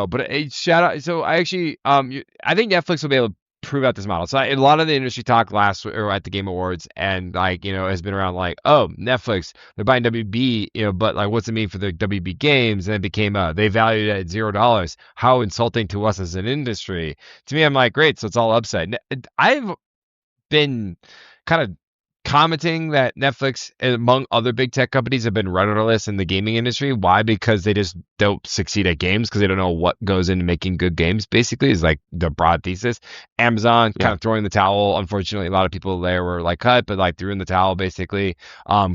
But shout out. So I actually, I think Netflix will be able to prove out this model. So a lot of the industry talk or at the Game Awards, and like, has been around like, oh, Netflix, they're buying WB, but like, what's it mean for the WB games? And it became, they valued it at $0. How insulting to us as an industry. To me, I'm like, great. So it's all upside. I've been kind of commenting that Netflix, among other big tech companies, have been rudderless in the gaming industry. Why? Because they just don't succeed at games because they don't know what goes into making good games, basically, is like the broad thesis. Amazon kind of throwing the towel. Unfortunately, a lot of people there were like cut, but like threw in the towel, basically.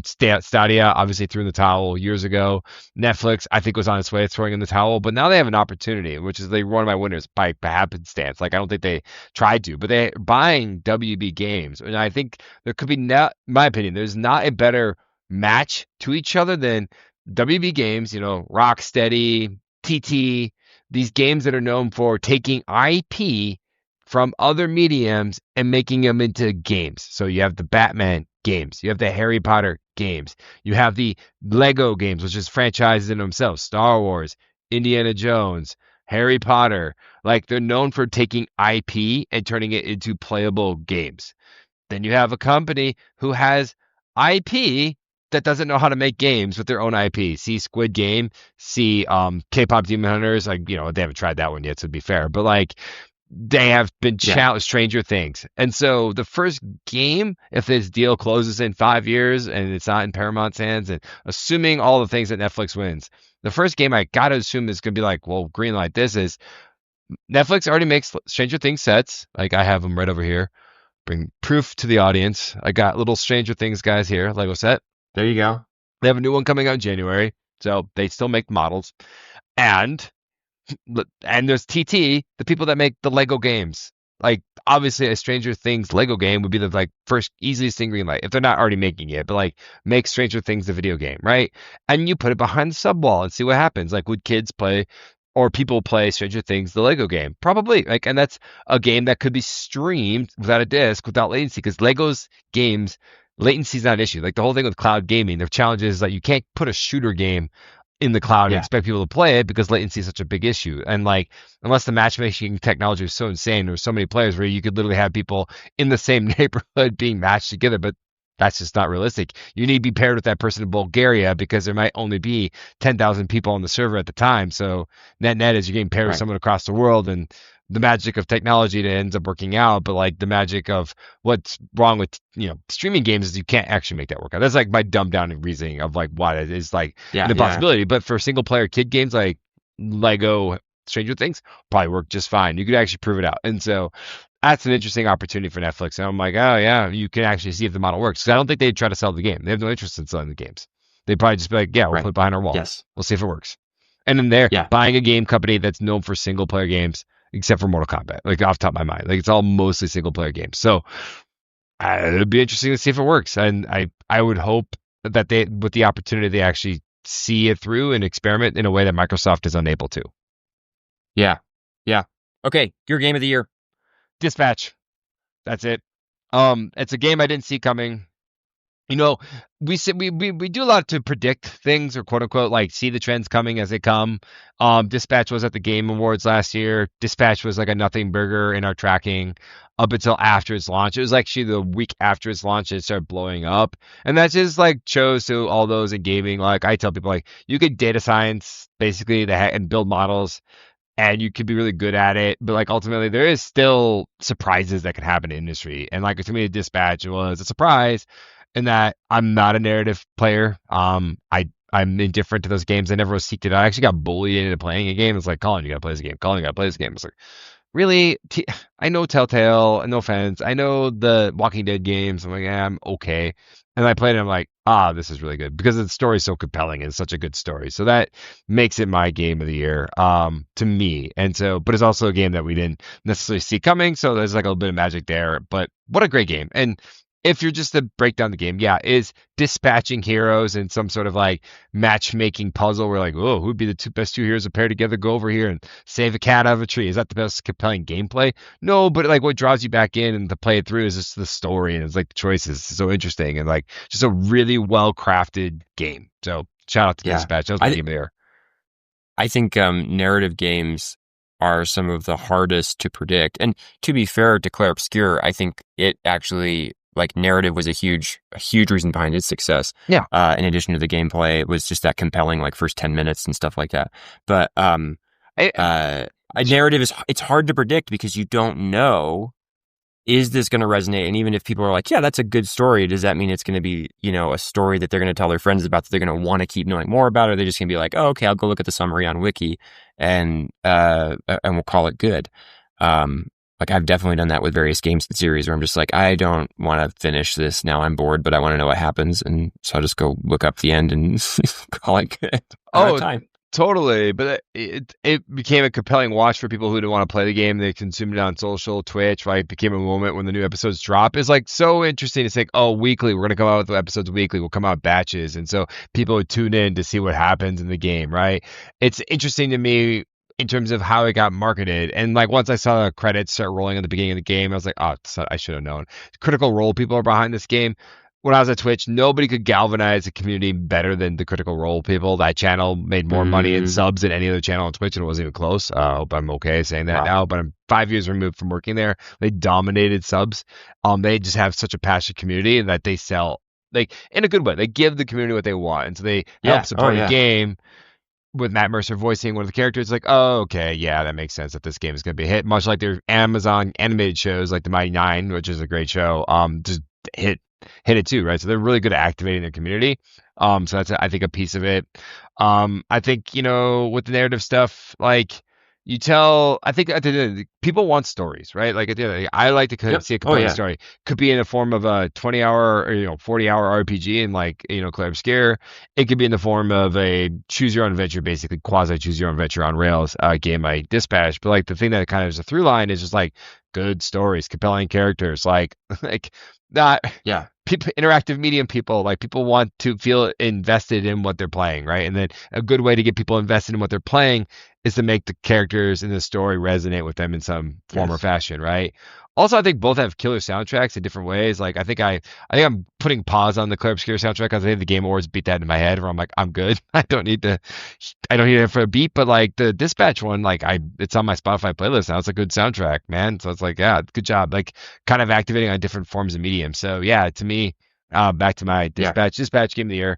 Stadia obviously threw in the towel years ago. Netflix, I think, was on its way to throwing in the towel, but now they have an opportunity, which is they one of my winners by happenstance. Like, I don't think they tried to, but they're buying WB Games. And I think there could be, in my opinion, there's not a better match to each other than WB Games, Rocksteady, TT, these games that are known for taking IP from other mediums and making them into games. So you have the Batman games, you have the Harry Potter games, you have the Lego games, which is franchises in themselves, Star Wars, Indiana Jones, Harry Potter. Like, they're known for taking IP and turning it into playable games. Then you have a company who has IP that doesn't know how to make games with their own IP. See Squid Game, see K-pop Demon Hunters. Like, they haven't tried that one yet, so to be fair. But like, they have been challenged, Stranger Things. And so the first game, if this deal closes in 5 years and it's not in Paramount's hands, and assuming all the things that Netflix wins, the first game I got to assume is going to be like, well, green light, this is Netflix already makes Stranger Things sets. Like, I have them right over here. Bring proof to the audience. I got little Stranger Things guys here, Lego set. There you go. They have a new one coming out in January, so they still make models. And there's TT, the people that make the Lego games. Like, obviously, a Stranger Things Lego game would be the like first easiest thing green light if they're not already making it. But like, make Stranger Things the video game, right? And you put it behind the sub wall and see what happens. Like, would kids play or people play Stranger Things the Lego game? Probably. Like, and that's a game that could be streamed without a disc, without latency, because Lego's games, latency is not an issue. Like, the whole thing with cloud gaming, their challenge is that you can't put a shooter game in the cloud and expect people to play it because latency is such a big issue. And like, unless the matchmaking technology was so insane, there were so many players where you could literally have people in the same neighborhood being matched together, but that's just not realistic. You need to be paired with that person in Bulgaria because there might only be 10,000 people on the server at the time. So net is you're getting paired with someone across the world, and the magic of technology that ends up working out. But like, the magic of what's wrong with streaming games is you can't actually make that work out. That's like my dumbed down reasoning of like why it is like an impossibility. But for single player kid games like Lego Stranger Things, probably work just fine. You could actually prove it out. And so that's an interesting opportunity for Netflix. And I'm like, oh yeah, you can actually see if the model works. Because I don't think they'd try to sell the game. They have no interest in selling the games. They'd probably just be like, yeah, we'll put it behind our wall. Yes. We'll see if it works. And then they're buying a game company that's known for single player games, except for Mortal Kombat, like off the top of my mind. Like, it's all mostly single player games. So it'd be interesting to see if it works. And I would hope that they, with the opportunity, they actually see it through and experiment in a way that Microsoft is unable to. Yeah. Okay, your game of the year. Dispatch. That's it. It's a game I didn't see coming. We do a lot to predict things, or quote unquote, like see the trends coming as they come. Dispatch was at the Game Awards last year. Dispatch was like a nothing burger in our tracking up until after its launch. It was actually the week after its launch it started blowing up, and that just like shows to all those in gaming. Like, I tell people, like, you could data science basically and build models, and you could be really good at it, but like, ultimately there is still surprises that could happen in the industry. And like, to me, Dispatch was a surprise in that I'm not a narrative player. I'm indifferent to those games. I never was seeked it out. I actually got bullied into playing a game. It's like, Colin, you gotta play this game. Colin, you gotta play this game. It's like, really? I know Telltale, no offense. I know the Walking Dead games. I'm like, yeah, I'm okay. And I played it, I'm like, this is really good because the story is so compelling and it's such a good story. So that makes it my game of the year, to me. And so, but it's also a game that we didn't necessarily see coming. So there's like a little bit of magic there, but what a great game. And if you're just to break down the game, is dispatching heroes in some sort of like matchmaking puzzle where like, oh, who'd be the best two heroes to pair together, go over here and save a cat out of a tree? Is that the best compelling gameplay? No, but like, what draws you back in and to play it through is just the story, and it's like the choices. It's so interesting, and like just a really well crafted game. So shout out to Dispatch. That was my game of the year. I think narrative games are some of the hardest to predict. And to be fair to Clair Obscur, I think it actually, like, narrative was a huge reason behind its success. Yeah. In addition to the gameplay, it was just that compelling, like, first 10 minutes and stuff like that. But a narrative it's hard to predict because you don't know, is this going to resonate? And even if people are like, yeah, that's a good story, does that mean it's going to be, a story that they're going to tell their friends about, that they're going to want to keep knowing more about? Or they're just going to be like, oh, okay, I'll go look at the summary on Wiki and we'll call it good. Like, I've definitely done that with various games in the series where I'm just like, I don't want to finish this now. I'm bored, but I want to know what happens. And so I'll just go look up the end and call it good. Time. Totally. But it became a compelling watch for people who didn't want to play the game. They consumed it on social, Twitch, right? It became a moment when the new episodes drop. It's like so interesting to say, oh, weekly, we're going to come out with episodes weekly. We'll come out batches. And so people would tune in to see what happens in the game, right? It's interesting to me in terms of how it got marketed. And like once I saw the credits start rolling at the beginning of the game, I was like, oh, I should have known. Critical Role people are behind this game. When I was at Twitch, nobody could galvanize the community better than the Critical Role people. That channel made more money in subs than any other channel on Twitch, and it wasn't even close. I hope I'm okay saying that now, but I'm 5 years removed from working there. They dominated subs. They just have such a passionate community that they sell, like, in a good way. They give the community what they want, and so they help support the game. With Matt Mercer voicing one of the characters, like, oh, okay, yeah, that makes sense that this game is going to be a hit. Much like their Amazon animated shows, like The Mighty Nine, which is a great show, just hit it too, right? So they're really good at activating their community. So that's, I think, a piece of it. I think, with the narrative stuff, like, I think people want stories, right? Like, I like to see a compelling story. Could be in the form of a 20-hour or 40-hour RPG and like, Clair Obscur. It could be in the form of a choose your own adventure, basically quasi choose your own adventure on rails game like Dispatch. But like the thing that kind of is a through line is just like good stories, compelling characters, like not people, interactive medium people, like people want to feel invested in what they're playing, right? And then a good way to get people invested in what they're playing is to make the characters in the story resonate with them in some form or fashion, right? Also, I think both have killer soundtracks in different ways. Like, I think I'm putting pause on the Clair Obscur soundtrack because I think the Game Awards beat that in my head. Where I'm like, I'm good. I don't need it for a beat. But like the Dispatch one, like it's on my Spotify playlist now. It's a good soundtrack, man. So it's like, yeah, good job. Like, kind of activating on different forms of medium. So yeah, to me, back to my Dispatch Game of the Year.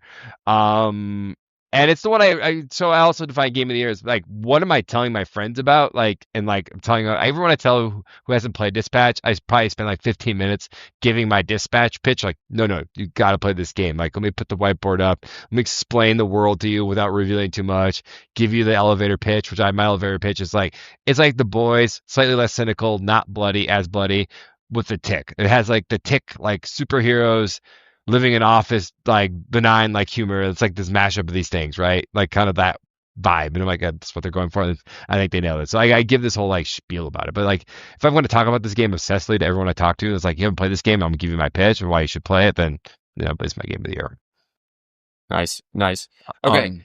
And it's the one so I also define Game of the Year as like, what am I telling my friends about? Like, and like, I'm telling everyone I tell who hasn't played Dispatch, I probably spend like 15 minutes giving my Dispatch pitch. Like, no, you got to play this game. Like, let me put the whiteboard up. Let me explain the world to you without revealing too much. Give you the elevator pitch, my elevator pitch is like, it's like The Boys, slightly less cynical, not bloody, as bloody, with the Tick. It has like the Tick, like superheroes living in office, like benign, like humor. It's like this mashup of these things, right? Like kind of that vibe. And I'm like, that's what they're going for. I think they nailed it. So I give this whole like spiel about it. But like, if I'm going to talk about this game obsessively to everyone I talk to, it's like, you haven't played this game, I'm gonna give you my pitch and why you should play it. Then it's my Game of the Year. Nice. Okay.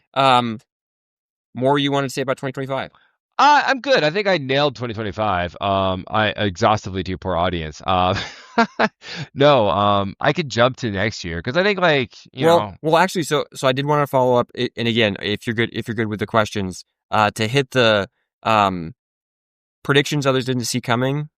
More you want to say about 2025? I'm good. I think I nailed 2025. I exhaustively to your poor audience. No, I could jump to next year because I think like Well, actually, so I did want to follow up, and again, if you're good with the questions, to hit the predictions others didn't see coming.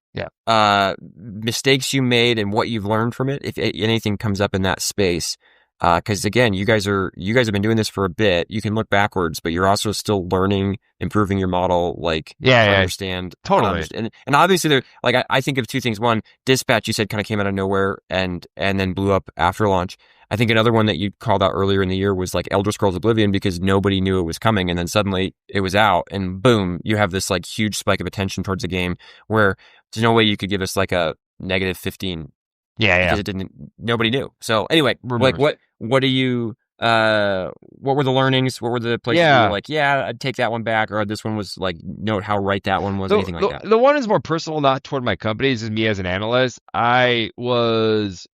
Mistakes you made and what you've learned from it, if anything comes up in that space. Because again, you guys have been doing this for a bit. You can look backwards, but you're also still learning, improving your model. Like, understand totally. And obviously, I think of two things. One, Dispatch, you said, kind of came out of nowhere and then blew up after launch. I think another one that you called out earlier in the year was like Elder Scrolls Oblivion, because nobody knew it was coming, and then suddenly it was out, and boom, you have this like huge spike of attention towards the game where there's no way you could give us like a negative 15. Because nobody knew. So anyway, like what do you, what were the learnings? What were the places you were like, I'd take that one back, or this one was like, note how right that one was, anything like that? The one is more personal, not toward my company. This is me as an analyst. I was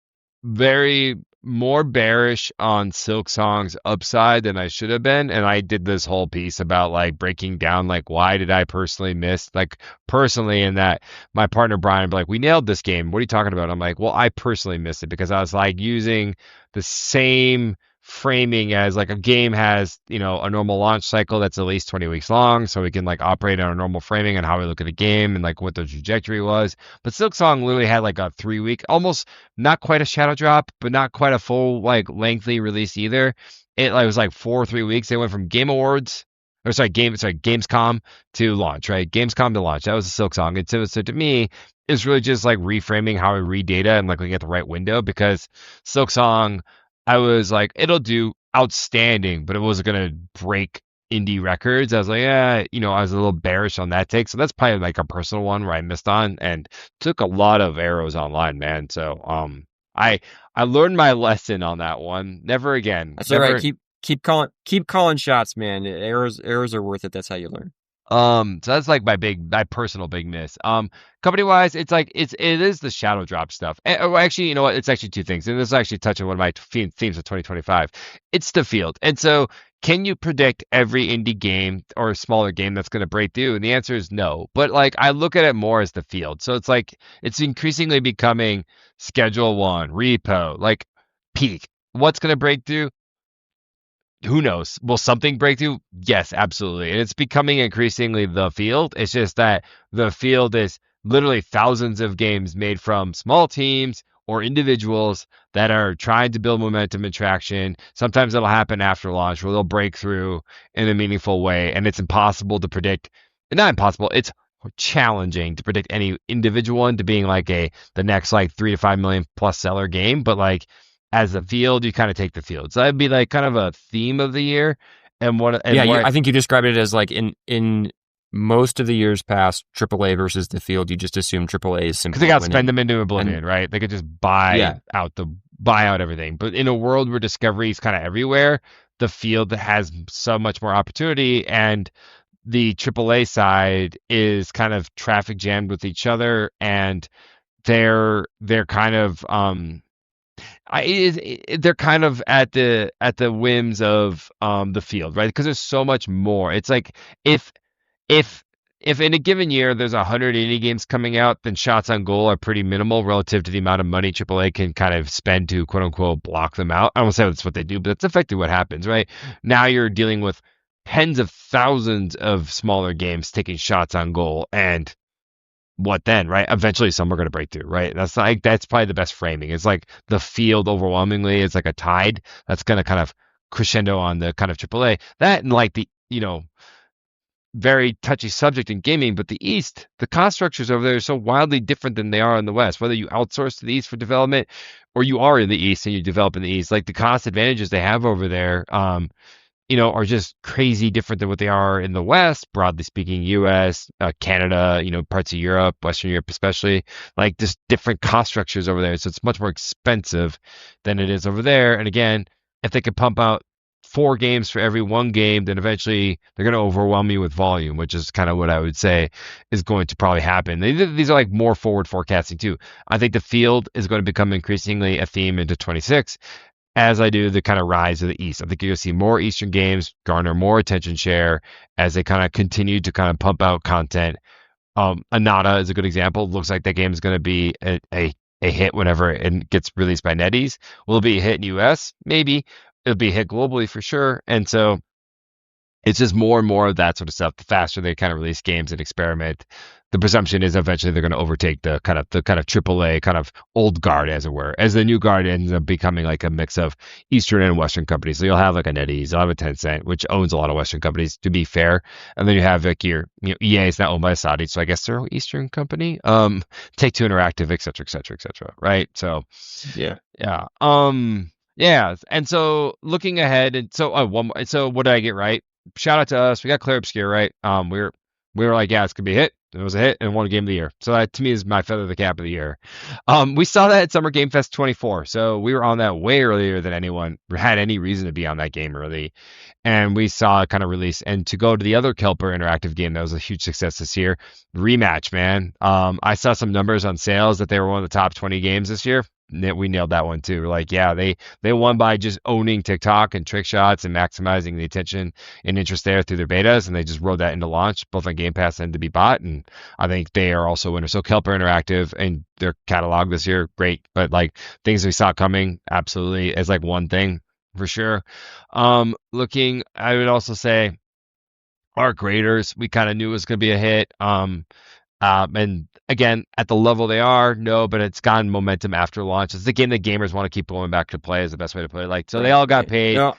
very more bearish on Silksong's upside than I should have been, and I did this whole piece about like breaking down like why did I personally miss, like personally, in that my partner Brian be like, we nailed this game, what are you talking about? I'm like, well, I personally missed it because I was like using the same framing as like a game has, a normal launch cycle that's at least 20 weeks long, so we can like operate on a normal framing and how we look at the game and like what the trajectory was. But Silksong literally had like a 3-week, almost not quite a shadow drop, but not quite a full like lengthy release either. It was like 4 or 3 weeks. They went from Gamescom to launch, right? Gamescom to launch. That was a Silksong. And so to me, it's really just like reframing how we read data and like looking at the right window, because Silksong, I was like, it'll do outstanding, but it wasn't going to break indie records. I was like, I was a little bearish on that take. So that's probably like a personal one where I missed on and took a lot of arrows online, man. So I learned my lesson on that one. Never again. That's all right. Keep calling shots, man. Arrows are worth it. That's how you learn. So that's like my personal big miss. Company wise, it's like it is the shadow drop stuff. Or actually, you know what? It's actually two things, and this is actually touching one of my themes of 2025. It's the field, and so can you predict every indie game or smaller game that's going to break through? And the answer is no. But like I look at it more as the field. So it's like it's increasingly becoming Schedule One, Repo, like peak. What's going to break through? Who knows? Will something break through? Yes, absolutely. And it's becoming increasingly the field. It's just that the field is literally thousands of games made from small teams or individuals that are trying to build momentum and traction. Sometimes it'll happen after launch where they'll break through in a meaningful way. And it's impossible to predict. Not impossible. It's challenging to predict any individual one to being like the next like 3 to 5 million plus seller game. But like as the field, you kind of take the field. So that'd be like kind of a theme of the year. And I think you described it as like in most of the years past, AAA versus the field, you just assume AAA is simply because they got to winning. spend them into oblivion, right? They could just buy out everything. But in a world where discovery is kind of everywhere, the field has so much more opportunity, and the AAA side is kind of traffic jammed with each other, and they're kind of they're kind of at the whims of the field, right? Because there's so much more. It's like if if if in a given year there's 100 indie games coming out, then shots on goal are pretty minimal relative to the amount of money AAA can kind of spend to quote unquote block them out. I don't say that's what they do, but that's effectively what happens, right? Now you're dealing with tens of thousands of smaller games taking shots on goal, and what then, right? Eventually some are going to break through, right? That's probably the best framing. It's like the field overwhelmingly is like a tide that's going to kind of crescendo on the kind of AAA. That and like the, very touchy subject in gaming, but the East, the cost structures over there are so wildly different than they are in the West. Whether you outsource to the East for development or you are in the East and you develop in the East, like the cost advantages they have over there, are just crazy different than what they are in the West, broadly speaking, US, Canada, parts of Europe, Western Europe especially, like just different cost structures over there. So it's much more expensive than it is over there. And again, if they could pump out 4 games for every one game, then eventually they're going to overwhelm you with volume, which is kind of what I would say is going to probably happen. These are like more forward forecasting too. I think the field is going to become increasingly a theme into 26. As I do the kind of rise of the East. I think you're going to see more Eastern games garner more attention share as they kind of continue to kind of pump out content. Anata is a good example. Looks like that game is going to be a hit whenever it gets released by NetEase. Will it be a hit in US? Maybe. It'll be a hit globally for sure. And so it's just more and more of that sort of stuff. The faster they kind of release games and experiment, the presumption is eventually they're going to overtake the kind of AAA kind of old guard, as it were, as the new guard ends up becoming like a mix of Eastern and Western companies. So you'll have like a NetEase, you'll have a Tencent, which owns a lot of Western companies, to be fair, and then you have like your EA is now owned by Saudi, so I guess they're an Eastern company. Take-Two Interactive, et cetera, et cetera, et cetera. Right? So yeah. Yeah. And so looking ahead, and so one more. So what did I get right? Shout out to us. We got Clair Obscur right. We were like, yeah, it's gonna be a hit. It was a hit and won a game of the year. So that to me is my feather of the cap of the year. We saw that at Summer Game Fest 24. So we were on that way earlier than anyone had any reason to be on that game early. And we saw it kind of release. And to go to the other Kelper interactive game that was a huge success this year, Rematch, man. I saw some numbers on sales that they were one of the top 20 games this year. We nailed that one too. We're like, yeah, they won by just owning TikTok and trick shots and maximizing the attention and interest there through their betas, and they just rode that into launch, both on Game Pass and to be bought. And I think they are also winners. So Kelper Interactive and their catalog this year, great. But like things we saw coming, absolutely, as like one thing for sure. I would also say Arc Raiders, we kind of knew it was going to be a hit. And again, at the level they are, no, but it's gotten momentum after launch. It's the game that gamers want to keep going back to play is the best way to play. Like, so they all got paid. No,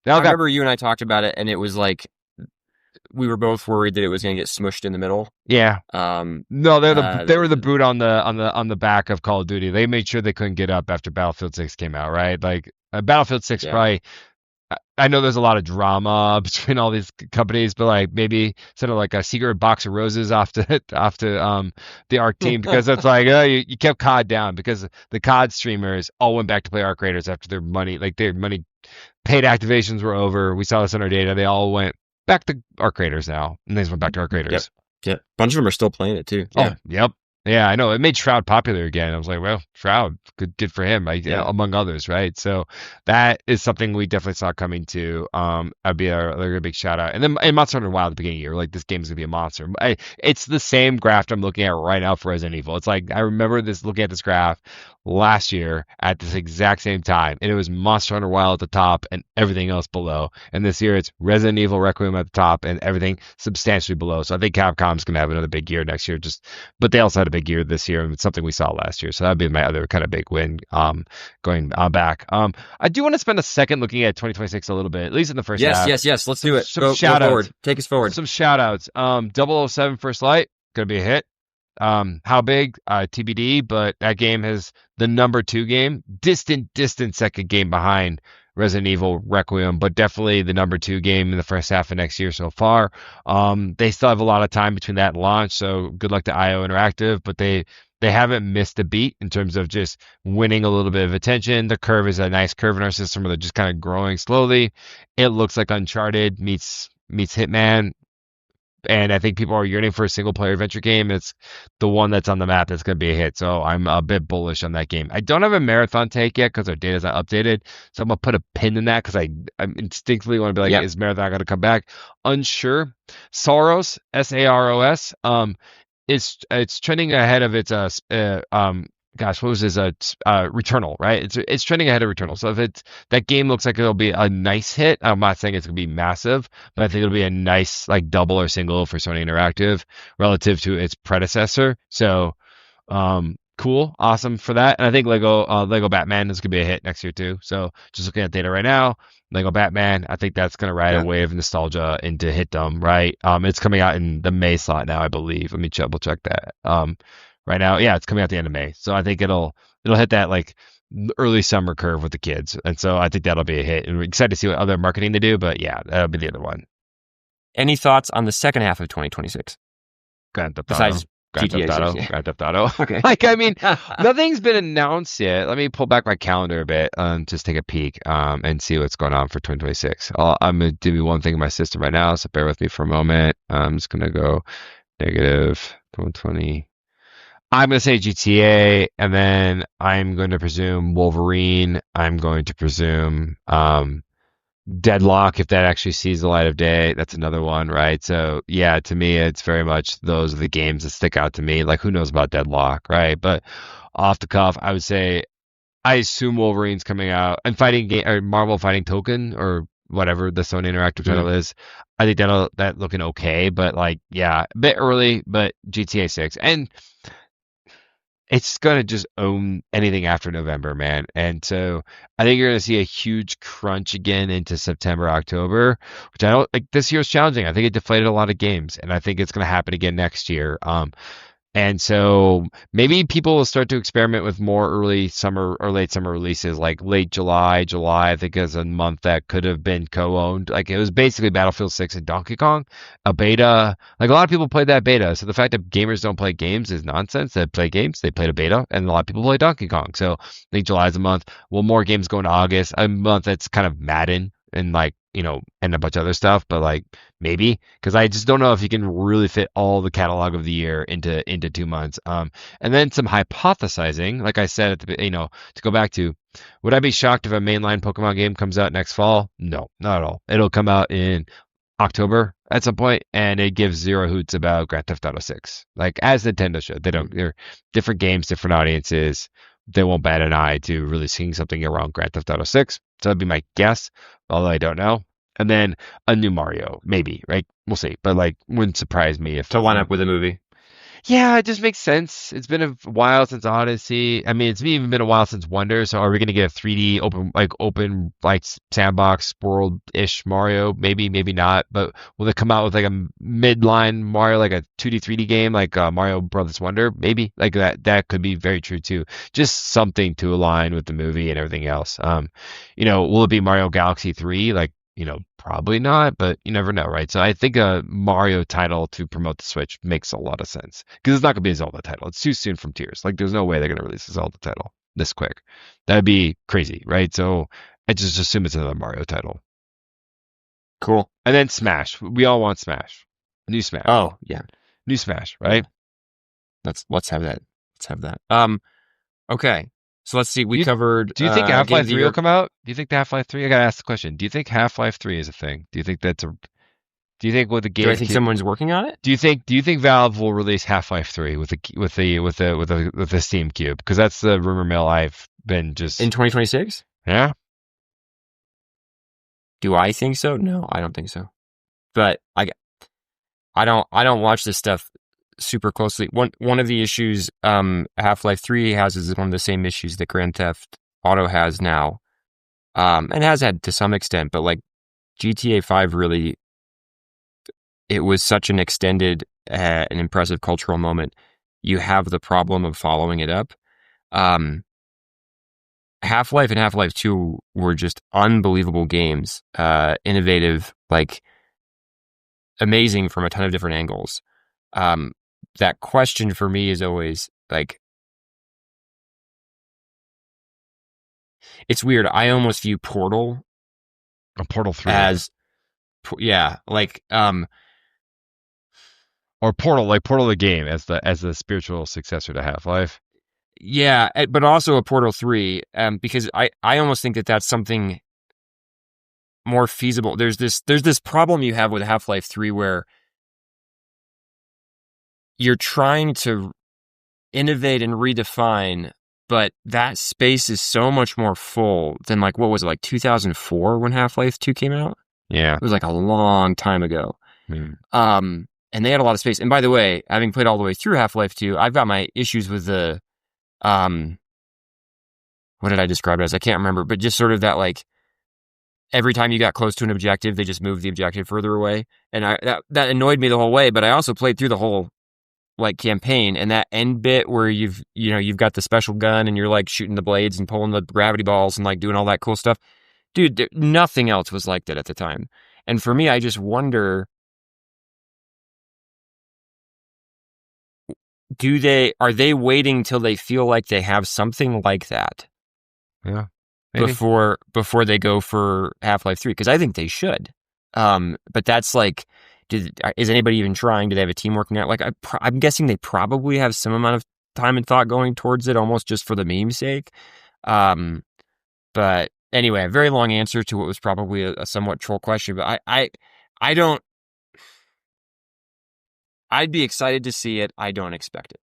I remember you and I talked about it, and it was like we were both worried that it was going to get smushed in the middle. Yeah. No, they were the boot on the back of Call of Duty. They made sure they couldn't get up after Battlefield 6 came out, right? Like Battlefield 6 probably. I know there's a lot of drama between all these companies, but like maybe sort of like a secret box of roses off to the Arc team, because it's like you kept COD down because the COD streamers all went back to play Arc Raiders after their money paid activations were over. We saw this in our data. They all went back to our creators now. And these went back to our Yep. creators. Yeah. A bunch of them are still playing it too. Oh, Yeah. yep. Yeah, I know. It made Shroud popular again. I was like, well, Shroud, good for him, Yeah. among others, right? So that is something we definitely saw coming to. I'd be a big shout out. And then in Monster Hunter Wild at the beginning of the year, like this game is gonna be a monster. It's the same graph I'm looking at right now for Resident Evil. It's like I remember looking at this graph last year at this exact same time, and it was Monster Hunter Wild at the top and everything else below. And this year it's Resident Evil Requiem at the top and everything substantially below. So I think Capcom's gonna have another big year next year. But they also had a big year this year, and it's something we saw last year. So that'd be my other kind of big win. Going back. I do want to spend a second looking at 2026 a little bit, at least in the first half. Yes. Let's do it. Some shout outs. Forward. Take us forward. Some shout outs. 007 First Light, gonna be a hit. How big? TBD, but that game has the number 2 game, distant second game behind Resident Evil Requiem, but definitely the number 2 game in the first half of next year so far. They still have a lot of time between that and launch, so good luck to IO Interactive, but they haven't missed a beat in terms of just winning a little bit of attention. The curve is a nice curve in our system where they're just kind of growing slowly. It looks like Uncharted meets Hitman. And I think people are yearning for a single player adventure game. It's the one that's on the map that's going to be a hit. So I'm a bit bullish on that game. I don't have a marathon take yet because our data's not updated. So I'm going to put a pin in that because I instinctively want to be like, is marathon going to come back? Unsure. Saros, Saros, it's trending ahead of its what was his Returnal, right? It's trending ahead of Returnal. So if that game looks like it'll be a nice hit, I'm not saying it's gonna be massive, but I think it'll be a nice like double or single for Sony Interactive relative to its predecessor. So cool, awesome for that. And I think Lego Batman is gonna be a hit next year too. So just looking at data right now, Lego Batman, I think that's gonna ride a wave of nostalgia into hitdom, right? It's coming out in the May slot now, I believe. Let me double check that. Right now, yeah, it's coming out the end of May, so I think it'll hit that like early summer curve with the kids, and so I think that'll be a hit. And we're excited to see what other marketing they do, but yeah, that'll be the other one. Any thoughts on the second half of 2026? Grand Theft Auto. Besides Grand GTA Theft Auto. 6, yeah. Grand Theft Auto. Okay. Like, I mean, nothing's been announced yet. Let me pull back my calendar a bit and just take a peek and see what's going on for 2026. I'm going to do one thing in my system right now, so bear with me for a moment. I'm just going to go negative 120. I'm going to say GTA, and then I'm going to presume Wolverine. I'm going to presume Deadlock, if that actually sees the light of day. That's another one, right? So, yeah, to me, it's very much those are the games that stick out to me. Like, who knows about Deadlock, right? But off the cuff, I would say I assume Wolverine's coming out. And or Marvel Fighting Token, or whatever the Sony Interactive title is. I think that looking okay, but like, yeah, a bit early, but GTA 6. And it's going to just own anything after November, man. And so I think you're going to see a huge crunch again into September, October, which I don't like. This year's challenging. I think it deflated a lot of games, and I think it's going to happen again next year. And so maybe people will start to experiment with more early summer or late summer releases, like late July. July, I think, is a month that could have been co-owned. Like, it was basically Battlefield 6 and Donkey Kong, a beta. Like, a lot of people played that beta. So the fact that gamers don't play games is nonsense. They play games, they played a beta, and a lot of people play Donkey Kong. So I think July is a month. Will more games go into August? A month that's kind of Madden and like, and a bunch of other stuff, but like maybe, because I just don't know if you can really fit all the catalog of the year into 2 months. And then some hypothesizing, like I said at the, to go back to, would I be shocked if a mainline Pokemon game comes out next fall? No, not at all. It'll come out in October at some point, and it gives zero hoots about Grand Theft Auto 6. Like, as Nintendo should. They're different games, different audiences. They won't bat an eye to really seeing something around Grand Theft Auto 6. So that'd be my guess, although I don't know. And then a new Mario, maybe, right? We'll see. But like, wouldn't surprise me if to line up with a movie. Yeah, it just makes sense. It's been a while since Odyssey. I mean, it's even been a while since Wonder. So are we gonna get a 3D open sandbox world-ish Mario? Maybe, maybe not. But will they come out with like a midline Mario, like a 2D 3D game, like Mario Brothers Wonder? Maybe, like that. That could be very true too. Just something to align with the movie and everything else. Will it be Mario Galaxy 3? Like, probably not, but you never know, right? So I think a Mario title to promote the Switch makes a lot of sense, because it's not going to be a Zelda title. It's too soon from Tears. Like, there's no way they're going to release a Zelda title this quick. That'd be crazy, right? So I just assume it's another Mario title. Cool. And then Smash. We all want Smash. New Smash. Oh, yeah. New Smash, Yeah. right? Let's have that. Let's have that. Okay. So let's see. We You, covered do you think Game Half-Life of the 3 will Year. come out? Do you think the Half-Life 3? I gotta ask the question. Do you think Half-Life 3 is a thing? Do you think that's a? Do you think with the Do I think GameCube? someone's working on it? Do you think Valve will release Half-Life 3 with the Steam Cube? Because that's the rumor mill I've been In just 2026? yeah. Do I think so? No, I don't think so. But I don't watch this stuff super closely. One of the issues Half-Life 3 has is one of the same issues that Grand Theft Auto has now. And has had to some extent, but like GTA 5 really, it was such an extended an impressive cultural moment. You have the problem of following it up. Um, Half-Life and Half-Life 2 were just unbelievable games, innovative, like amazing from a ton of different angles. That question for me is always like, it's weird. I almost view Portal A Portal 3 as, yeah, like, or Portal, like Portal the game as the spiritual successor to Half-Life. yeah, but also a Portal 3, because I almost think that that's something more feasible. There's this problem you have with Half-Life 3 where you're trying to innovate and redefine, but that space is so much more full than like, what was it, like 2004 when Half-Life 2 came out? Yeah. It was like a long time ago. Hmm. And they had a lot of space. And by the way, having played all the way through Half-Life 2, I've got my issues with the, what did I describe it as? I can't remember, but just sort of that, like, every time you got close to an objective, they just moved the objective further away. And that annoyed me the whole way, but I also played through the whole like campaign, and that end bit where you've got the special gun and you're like shooting the blades and pulling the gravity balls and like doing all that cool stuff. Dude, nothing else was like that at the time. And for me, I just wonder, are they waiting till they feel like they have something like that Yeah. Maybe. before they go for Half-Life 3? Because I think they should. But that's like, is anybody even trying? Do they have a team working on it? Like, I'm guessing they probably have some amount of time and thought going towards it, almost just for the meme's sake. But anyway, a very long answer to what was probably a somewhat troll question. But I don't. I'd be excited to see it. I don't expect it.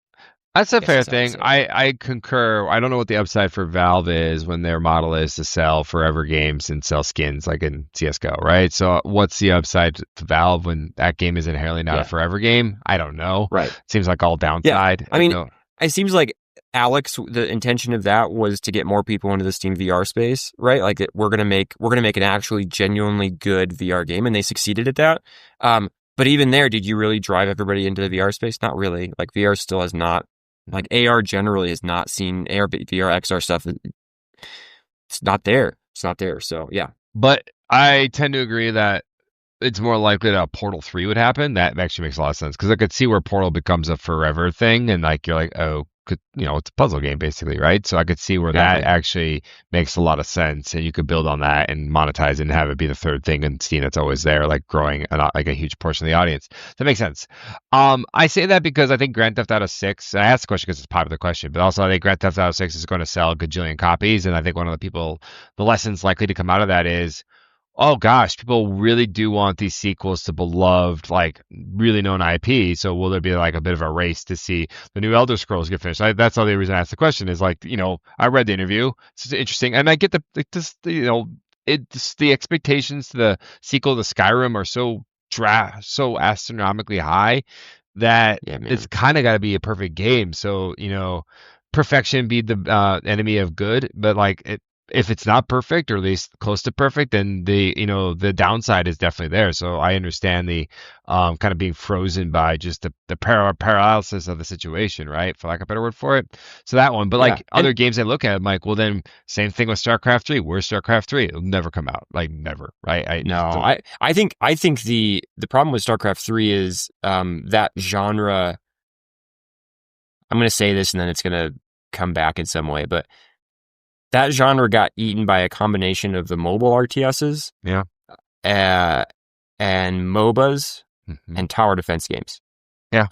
That's a I guess fair that's how I thing. say it. I concur. I don't know what the upside for Valve is when their model is to sell forever games and sell skins like in CSGO, right? So what's the upside to Valve when that game is inherently not a forever game? I don't know. Right. Seems like all downside. Yeah. I mean, it seems like Alex, the intention of that was to get more people into the Steam VR space, right? Like we're gonna make an actually genuinely good VR game, and they succeeded at that. But even there, did you really drive everybody into the VR space? Not really. Like VR still has not, like AR generally has not seen AR, VR, XR stuff. It's not there. It's not there. So yeah. But I tend to agree that it's more likely that a Portal 3 would happen. That actually makes a lot of sense because I could see where Portal becomes a forever thing, and like you're like, oh, it's a puzzle game basically, right? So I could see where that actually makes a lot of sense, and you could build on that and monetize it and have it be the third thing in Steam that's always there, like growing like a huge portion of the audience. That makes sense. I say that because I think Grand Theft Auto 6. I asked the question because it's a popular question, but also I think Grand Theft Auto 6 is going to sell a gajillion copies, and I think one of the lessons likely to come out of that is, oh gosh, people really do want these sequels to beloved, like really known IP. So will there be like a bit of a race to see the new Elder Scrolls get finished? That's the only reason I asked the question is like, I read the interview. It's interesting. And I get the expectations to the sequel to Skyrim are so astronomically high that it's kind of got to be a perfect game. So, perfection be the enemy of good, but like if it's not perfect or at least close to perfect, then the downside is definitely there. So I understand the kind of being frozen by just the paralysis of the situation, right? For lack of a better word for it. So that one, but like other games I look at, I'm like, well, then same thing with StarCraft 3. Where's StarCraft 3? It'll never come out, like never, right? I think the problem with StarCraft 3 is that genre. I'm going to say this and then it's going to come back in some way, but that genre got eaten by a combination of the mobile RTSs. Yeah. and MOBAs Mhm. and tower defense games. Yeah.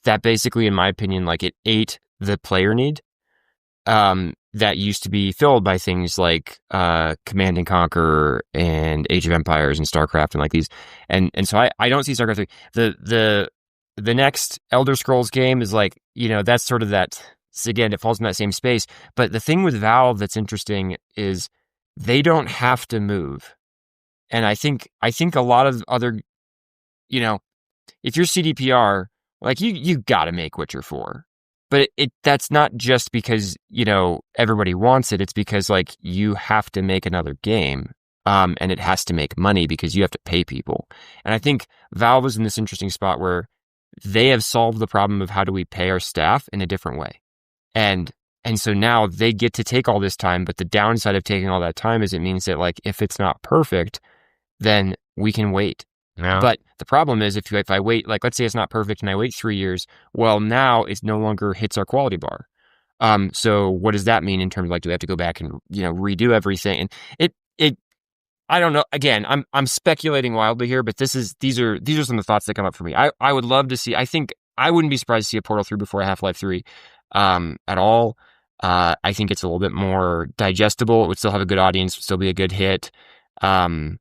That basically, in my opinion, like it ate the player need. That used to be filled by things like Command and Conquer and Age of Empires and StarCraft and like these. And so I don't see StarCraft 3. The next Elder Scrolls game is like, that's sort of that. So again, it falls in that same space. But the thing with Valve that's interesting is they don't have to move. And I think a lot of other, if you're CDPR, like you got to make Witcher 4. But that's not just because, everybody wants it. It's because like you have to make another game. And it has to make money because you have to pay people. And I think Valve is in this interesting spot where they have solved the problem of how do we pay our staff in a different way. And so now they get to take all this time, but the downside of taking all that time is it means that like if it's not perfect, then we can wait. Yeah. But the problem is if I wait, like let's say it's not perfect and I wait 3 years, well now it no longer hits our quality bar. So what does that mean in terms of like do we have to go back and redo everything? And it I don't know. Again, I'm speculating wildly here, but these are some of the thoughts that come up for me. I would love to see. I think I wouldn't be surprised to see a Portal 3 before Half-Life 3 at all. I think it's a little bit more digestible. It would still have a good audience, would still be a good hit. And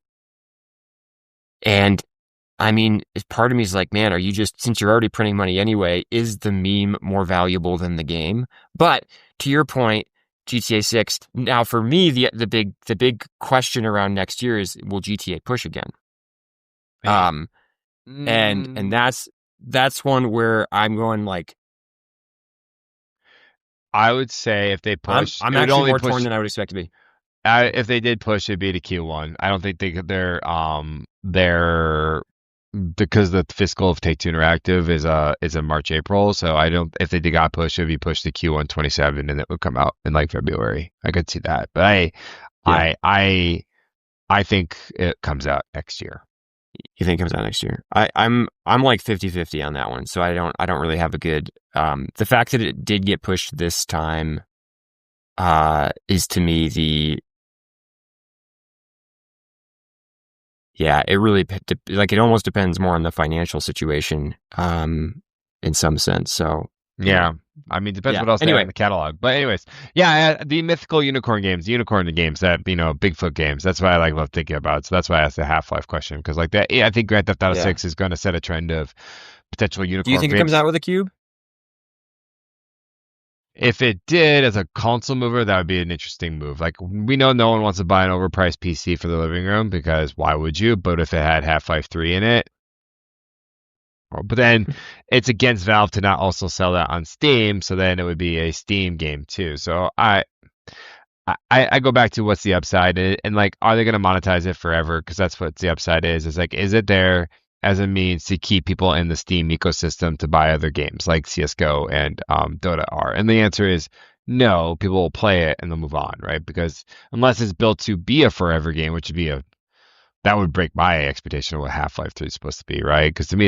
I mean, part of me is like, man, are you just, since you're already printing money anyway, is the meme more valuable than the game? But to your point, GTA 6. Now, for me, the big question around next year is, will GTA push again? And that's one where I'm going like, I would say if they push, I'm it would actually only more push. torn than I would expect to be. If they did push, it'd be to Q1. I don't think they're because the fiscal of Take Two Interactive is in March, April. So I don't, if they did got pushed, it would be pushed to Q1 27 and it would come out in like February. I could see that, but I think it comes out next year. You think it comes out next year? I'm like 50-50 on that one. So I don't really have a good, the fact that it did get pushed this time, is to me it really, like, it almost depends more on the financial situation, in some sense. So, yeah. I mean, depends what else they have in the catalog. But anyways, the mythical unicorn games, unicorn games that, Bigfoot games. That's why I love thinking about. So that's why I asked the Half-Life question. Because like that, I think Grand Theft Auto 6 is going to set a trend of potential unicorn. Do you think it comes out with a cube? If it did as a console mover, that would be an interesting move. Like, we know no one wants to buy an overpriced PC for the living room because why would you? But if it had Half-Life 3 in it, but then it's against Valve to not also sell that on Steam, so then it would be a Steam game too. So I go back to what's the upside, and like, are they going to monetize it forever? Because that's what the upside is. It's like, is it there as a means to keep people in the Steam ecosystem to buy other games like CS:GO and Dota are? And the answer is no. People will play it and they'll move on, right? Because unless it's built to be a forever game, which would be that would break my expectation of what Half-Life 3 is supposed to be, right? Because to me,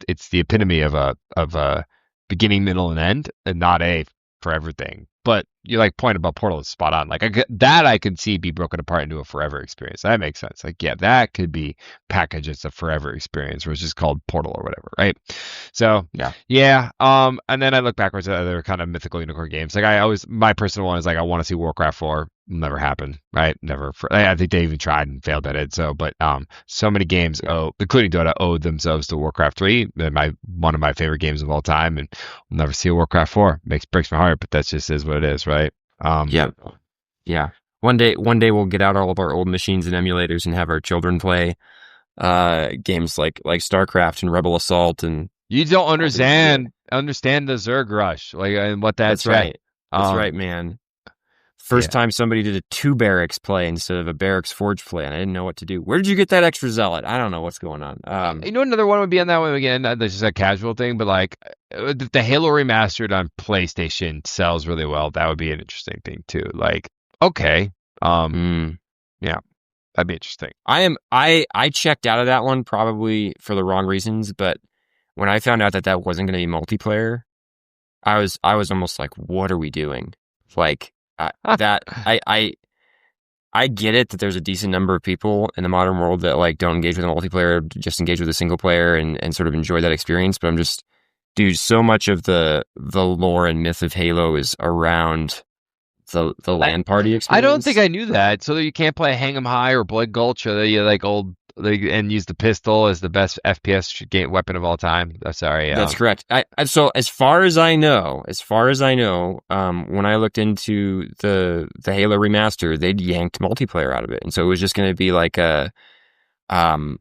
it's the epitome of a beginning, middle, and end, and not a forever thing. But your like point about Portal is spot on. Like I can see be broken apart into a forever experience. That makes sense. Like that could be packaged as a forever experience, which is called Portal or whatever, right? So yeah. And then I look backwards at other kind of mythical unicorn games. Like my personal one is like I want to see Warcraft 4. Never happened, right? Never. I think they even tried and failed at it. So, but so many games, including Dota, owed themselves to Warcraft 3. One of my favorite games of all time, and we'll never see a Warcraft 4. Breaks my heart, but that just is what it is, right? Yeah. One day we'll get out all of our old machines and emulators and have our children play games like StarCraft and Rebel Assault. And you don't understand the Zerg rush, like, and what that's right. That's right, man. First time somebody did a 2 barracks play instead of a barracks forge play, and I didn't know what to do. Where did you get that extra zealot? I don't know what's going on. Another one would be on that one again. This is a casual thing, but like the Halo remastered on PlayStation sells really well. That would be an interesting thing too. Like, okay, yeah, that'd be interesting. I checked out of that one probably for the wrong reasons, but when I found out that wasn't going to be multiplayer, I was almost like, what are we doing? Like. I get it that there's a decent number of people in the modern world that like don't engage with a multiplayer, just engage with a single player and sort of enjoy that experience. But I'm just, dude, so much of the lore and myth of Halo is around the LAN party experience. I don't think I knew that. So that you can't play Hang 'em High or Blood Gulch or the like old and use the pistol as the best FPS game weapon of all time. Sorry, That's correct. So as far as I know, when I looked into the Halo remaster, they'd yanked multiplayer out of it, and so it was just going to be like a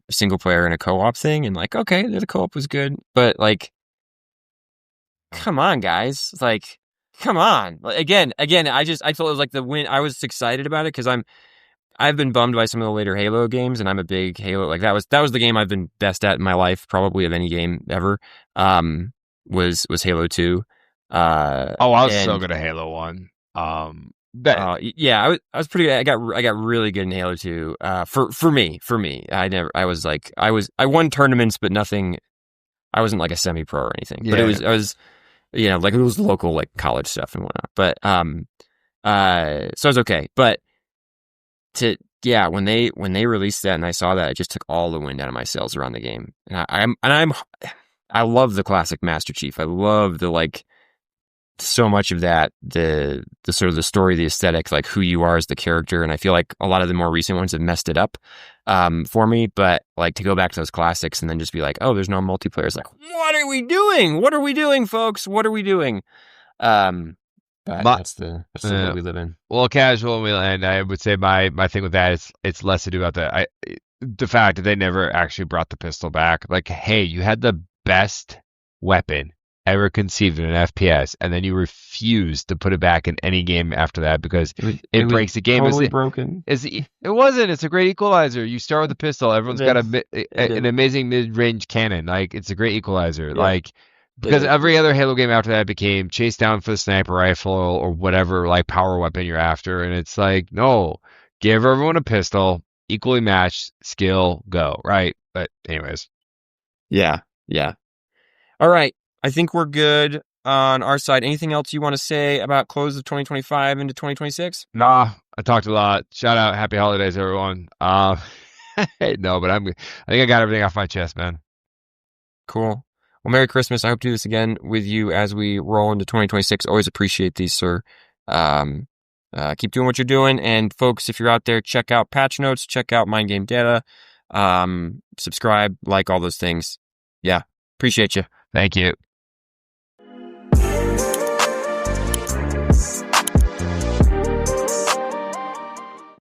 single player and a co-op thing. And like, okay, the co-op was good, but like, come on, guys, like, come on. Again, I thought it was like the win. I was excited about it because I've been bummed by some of the later Halo games, and I'm a big Halo. Like that was the game I've been best at in my life, probably of any game ever. Was Halo 2. I was so good at Halo 1. Yeah, I was pretty good. I got really good in Halo 2. For me, I won tournaments, but nothing. I wasn't like a semi-pro or anything. Yeah. But I was, like it was local like college stuff and whatnot. But so it was okay. But when they released that and I saw that, it just took all the wind out of my sails around the game. And I love the classic Master Chief. I love the like so much of that, the sort of the story, the aesthetic, like who you are as the character. And I feel like a lot of the more recent ones have messed it up for me. But like to go back to those classics and then just be like, oh, there's no multiplayer. It's like, what are we doing? What are we doing, folks? What are we doing? But that's the world we live in. Well, casual, and I would say my thing with that is it's less to do about the fact that they never actually brought the pistol back. Like, hey, you had the best weapon ever conceived in an FPS, and then you refused to put it back in any game after that because it breaks the game. Totally broken. It wasn't. It's a great equalizer. You start with a pistol. Everyone's got an amazing mid-range cannon. Like, it's a great equalizer. Yeah. Like. Because every other Halo game after that became chase down for the sniper rifle or whatever like power weapon you're after, and it's like, no, give everyone a pistol, equally matched, skill, go, right? But anyways. Yeah. All right. I think we're good on our side. Anything else you want to say about close of 2025 into 2026? Nah, I talked a lot. Shout out, happy holidays, everyone. No, but I think I got everything off my chest, man. Cool. Well, Merry Christmas. I hope to do this again with you as we roll into 2026. Always appreciate these, sir. Keep doing what you're doing. And folks, if you're out there, check out patch notes, check out mindGame data, subscribe, like all those things. Yeah. Appreciate you. Thank you.